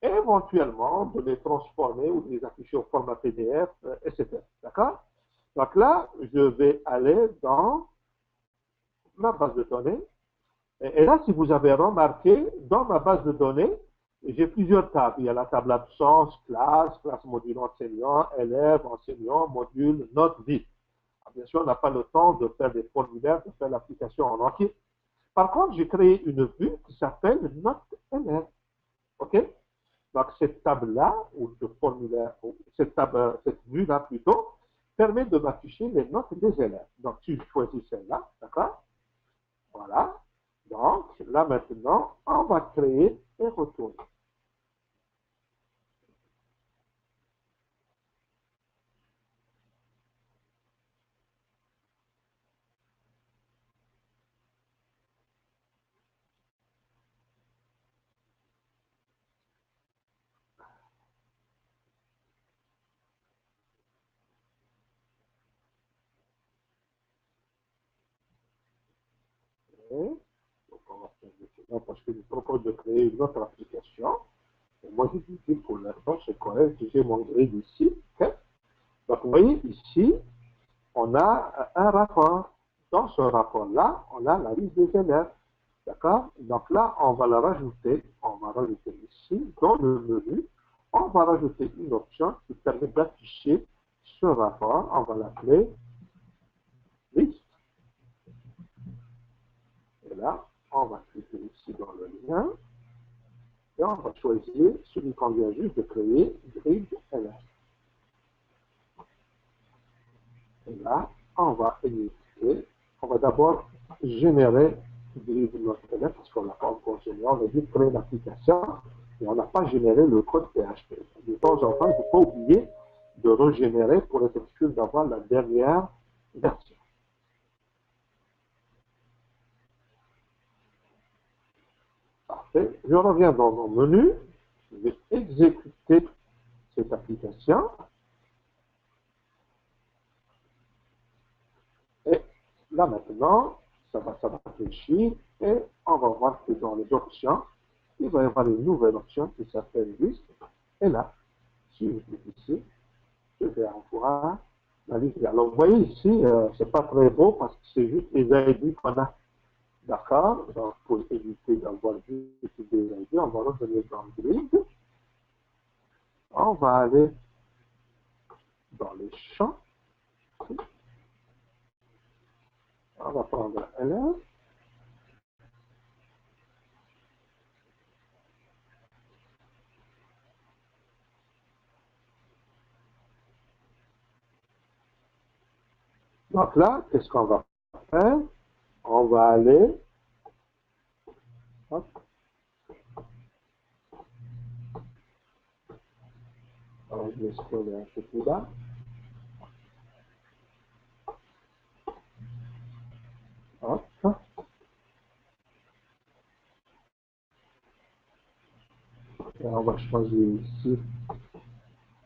et éventuellement de les transformer ou de les afficher au format PDF, etc. D'accord? Donc là, je vais aller dans ma base de données. Et là, si vous avez remarqué, dans ma base de données, j'ai plusieurs tables. Il y a la table absence, classe module enseignant, élève, enseignant, module, note, vide. Bien sûr, on n'a pas le temps de faire des formulaires, de faire l'application en entier. Par contre, j'ai créé une vue qui s'appelle note élève. OK? Donc, cette table-là, ou ce formulaire, ou cette vue-là plutôt, permet de m'afficher les notes des élèves. Donc, si je choisis celle-là, d'accord? Voilà. Donc, là maintenant, on va créer et retourner. Donc, on va faire maintenant parce que je propose de créer une autre application. Et moi, je dis que pour l'instant, c'est correct. J'ai mon grid ici. Okay? Donc, vous voyez ici, on a un rapport. Dans ce rapport-là, on a la liste des élèves. D'accord? Donc là, on va la rajouter. On va rajouter ici, dans le menu, on va rajouter une option qui permet d'afficher ce rapport. On va l'appeler liste. Et là, on va cliquer ici dans le lien. Et on va choisir celui qu'on vient juste de créer, grid LS. Et là, on va exécuter. On va d'abord générer grid notre élève parce qu'on n'a pas encore généré. On a juste créé l'application et on n'a pas généré le code PHP. De temps en temps, il ne faut pas oublier de régénérer pour être sûr d'avoir la dernière version. Parfait. Je reviens dans mon menu. Je vais exécuter cette application. Et là maintenant, ça va réfléchir et on va voir que dans les options, il va y avoir une nouvelle option qui s'appelle liste. Et là, si je clique ici, je vais avoir la liste. Alors vous voyez ici, c'est pas très beau parce que c'est juste les ID qu'on a. D'accord? Donc pour éviter d'avoir juste des ID, on va revenir dans le grid. On va aller dans les champs. On va prendre LR. Donc là, qu'est-ce qu'on va faire? On va aller, hop, je vais scroller un peu plus bas. Hop. Et on va choisir ici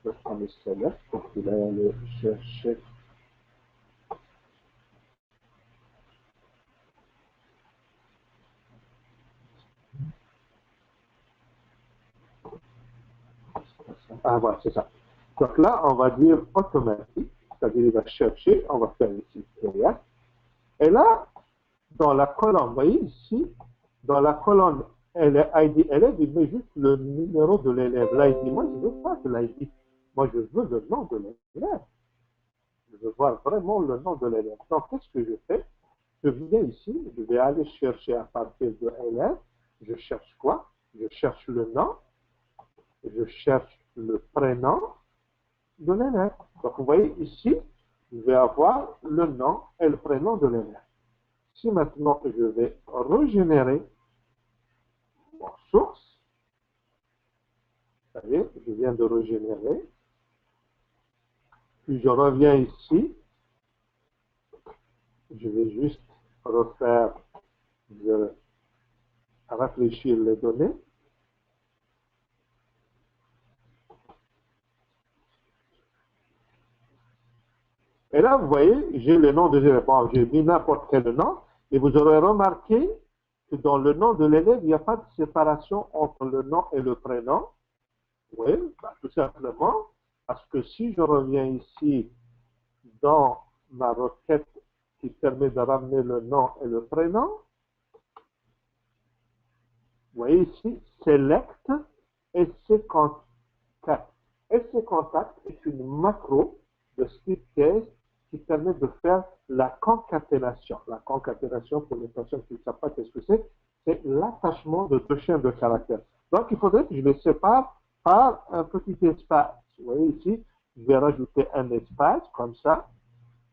le fameux select pour qu'il aille aller chercher. Ah voilà, c'est ça. Donc là, on va dire automatique, c'est-à-dire il va chercher, on va faire ici derrière. Et là, dans la colonne, vous voyez ici, dans la colonne ID élève, il met juste le numéro de l'élève. L'ID, moi je ne veux pas de l'ID. Moi je veux le nom de l'élève. Je veux voir vraiment le nom de l'élève. Donc qu'est-ce que je fais? Je viens ici, je vais aller chercher à partir de élève. Je cherche quoi? Je cherche le nom. Je cherche le prénom de l'élève. Donc, vous voyez ici, je vais avoir le nom et le prénom de l'élève. Si maintenant je vais régénérer mon source, vous voyez, je viens de régénérer, puis je reviens ici, je vais juste refaire, réfléchir les données. Et là, vous voyez, j'ai le nom de l'élève. Bon, j'ai mis n'importe quel nom, et vous aurez remarqué que dans le nom de l'élève, il n'y a pas de séparation entre le nom et le prénom. Oui, bah, tout simplement, parce que si je reviens ici dans ma requête qui permet de ramener le nom et le prénom, vous voyez ici, select SC contact. SC contact est une macro de script case qui permet de faire la concaténation. La concaténation, pour les personnes qui ne savent pas ce que c'est l'attachement de deux chaînes de caractères. Donc, il faudrait que je les sépare par un petit espace. Vous voyez ici, je vais rajouter un espace comme ça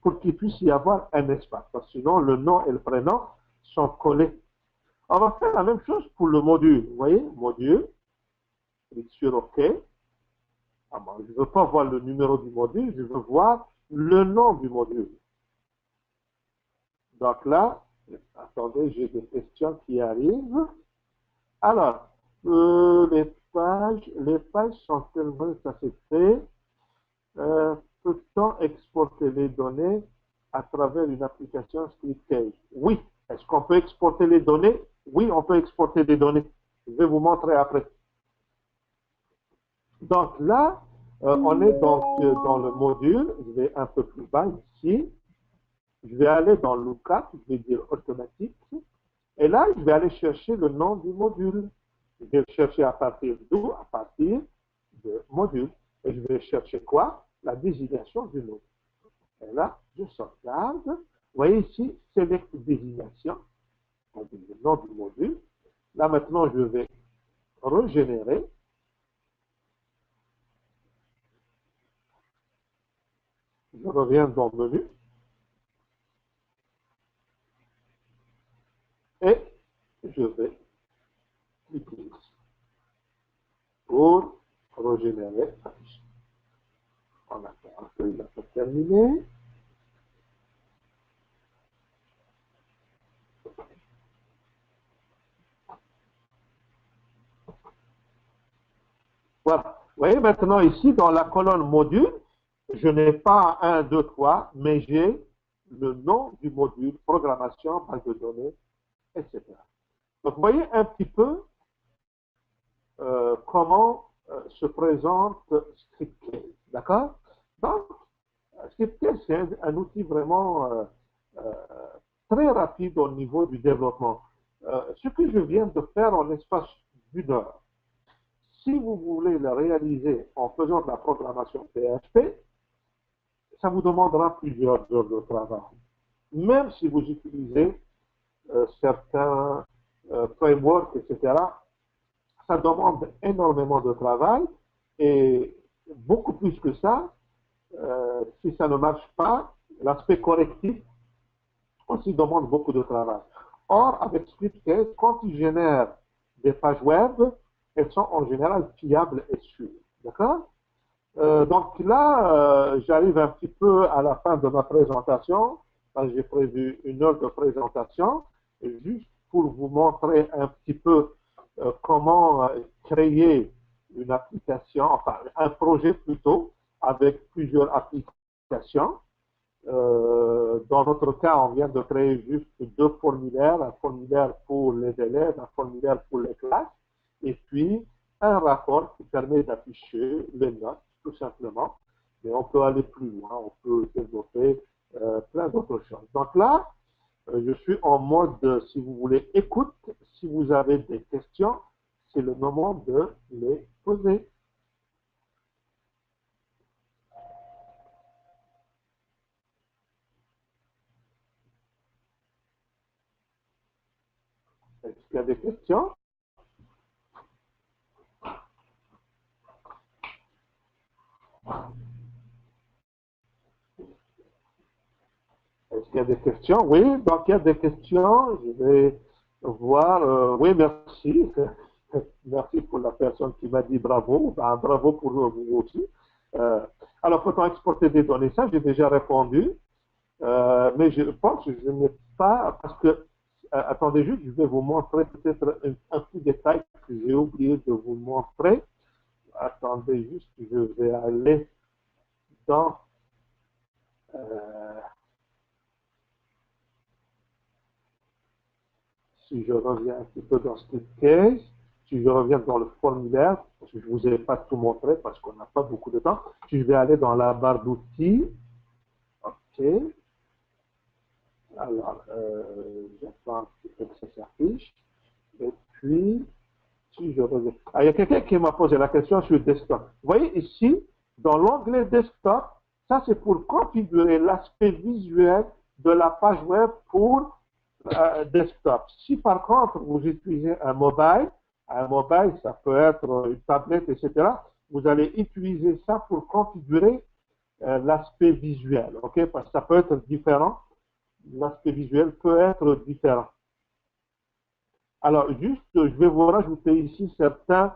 pour qu'il puisse y avoir un espace. Parce que sinon, le nom et le prénom sont collés. On va faire la même chose pour le module. Vous voyez, module, clique sur OK. Ah bon, je ne veux pas voir le numéro du module, je veux voir le nom du module. Donc là, attendez, j'ai des questions qui arrivent. Alors, les pages sont tellement satisfaites. Peut-on exporter les données à travers une application ScriptCase? Oui, Est-ce qu'on peut exporter les données? Oui, on peut exporter des données. Je vais vous montrer après. Donc là, on est donc dans le module. Je vais un peu plus bas ici. Je vais aller dans Lookup, je vais dire automatique. Et là, je vais aller chercher le nom du module. Je vais le chercher à partir d'où? À partir de module. Et je vais chercher quoi? La désignation du module. Et là, je sauvegarde. Vous voyez ici, Select désignation, le nom du module. Là, maintenant, je vais régénérer. Je reviens dans le menu. Et je vais cliquer ici pour régénérer la fiche. On attend qu'il n'a pas terminé. Voilà. Vous voyez maintenant ici, dans la colonne module, je n'ai pas 1, 2, 3, mais j'ai le nom du module, programmation, base de données, etc. Donc, vous voyez un petit peu comment se présente ScriptCase. D'accord? Donc, ScriptCase, c'est un outil vraiment euh, très rapide au niveau du développement. Ce que je viens de faire en l'espace d'une heure, si vous voulez le réaliser en faisant de la programmation PHP, ça vous demandera plusieurs heures de travail. Même si vous utilisez certains frameworks, etc., ça demande énormément de travail et beaucoup plus que ça, si ça ne marche pas, l'aspect correctif aussi demande beaucoup de travail. Or, avec ScriptCase, quand ils génèrent des pages web, elles sont en général fiables et sûres. D'accord? Donc là, j'arrive un petit peu à la fin de ma présentation. J'ai prévu une heure de présentation, juste pour vous montrer un petit peu comment créer une application, enfin un projet plutôt, avec plusieurs applications. Dans notre cas, on vient de créer juste deux formulaires, un formulaire pour les élèves, un formulaire pour les classes, et puis un rapport qui permet d'afficher les notes, tout simplement. Mais on peut aller plus loin, on peut développer plein d'autres choses. Donc là, je suis en mode, si vous voulez, écoute. Si vous avez des questions, c'est le moment de les poser. Est-ce qu'il y a des questions? Est-ce qu'il y a des questions? Oui, donc il y a des questions. Je vais voir. Oui, merci. Merci pour la personne qui m'a dit bravo. Ben, bravo pour vous aussi. Euh, alors, peut-on exporter des données? Ça, j'ai déjà répondu. Mais je pense que je n'ai pas, parce que, attendez juste, je vais vous montrer peut-être un petit détail que j'ai oublié de vous montrer. Attendez juste, je vais aller dans si je reviens un petit peu dans ScriptCase, si je reviens dans le formulaire, parce que je ne vous ai pas tout montré parce qu'on n'a pas beaucoup de temps, si je vais aller dans la barre d'outils, ok, alors, j'attends un petit peu que ça s'affiche, et puis, si je reviens, il y a quelqu'un qui m'a posé la question sur le desktop. Vous voyez ici, dans l'onglet desktop, ça c'est pour configurer l'aspect visuel de la page web pour desktop. Si par contre vous utilisez un mobile, ça peut être une tablette, etc., vous allez utiliser ça pour configurer l'aspect visuel, ok? Parce que ça peut être différent. L'aspect visuel peut être différent. Alors, juste, je vais vous rajouter ici certaines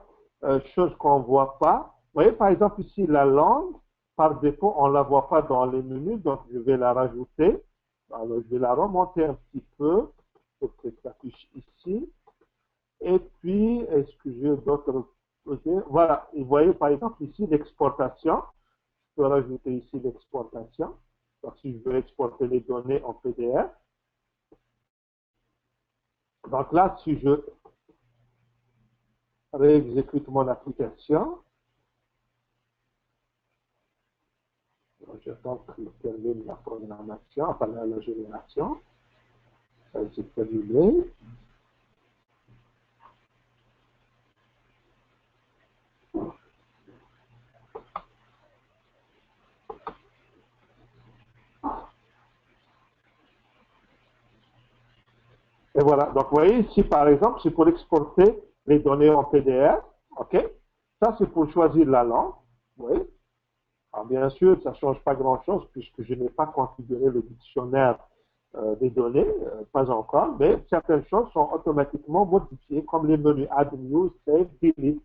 choses qu'on ne voit pas. Vous voyez, par exemple, ici, la langue, par défaut, on ne la voit pas dans les menus, donc je vais la rajouter. Alors, je vais la remonter un petit peu pour que ça s'affiche ici. Et puis, est-ce que j'ai d'autres projets? Voilà, vous voyez, par exemple, ici, l'exportation. Je peux rajouter ici l'exportation. Donc, si je veux exporter les données en PDF, Donc là, si je réexécute mon application, j'attends qu'il termine la programmation, enfin la génération. C'est terminé. Et voilà. Donc, vous voyez ici, par exemple, c'est pour exporter les données en PDF. OK? Ça, c'est pour choisir la langue. Vous voyez? Alors, bien sûr, ça ne change pas grand-chose puisque je n'ai pas configuré le dictionnaire des données, pas encore, mais certaines choses sont automatiquement modifiées, comme les menus Add New, Save, Delete.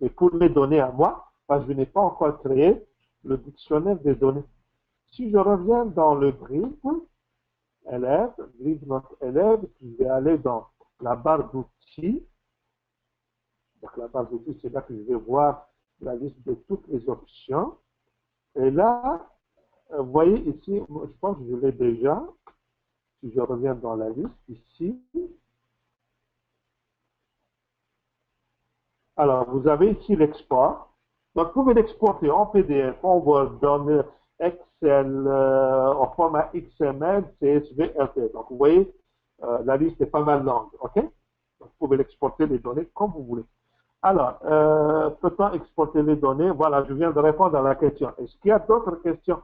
Et pour mes données à moi, parce que je n'ai pas encore créé le dictionnaire des données. Si je reviens dans le grid, élève, grid notre élève, puis je vais aller dans la barre d'outils. Donc la barre d'outils, c'est là que je vais voir la liste de toutes les options. Et là, vous voyez ici, je pense que je l'ai déjà. Si je reviens dans la liste ici. Alors, vous avez ici l'export. Donc, vous pouvez l'exporter en PDF, en Word, dans Excel, en format XML, CSV, LT. Donc, vous voyez, la liste est pas mal longue. OK? Donc, vous pouvez l'exporter les données comme vous voulez. Alors, peut-on exporter les données? Voilà, je viens de répondre à la question. Est-ce qu'il y a d'autres questions?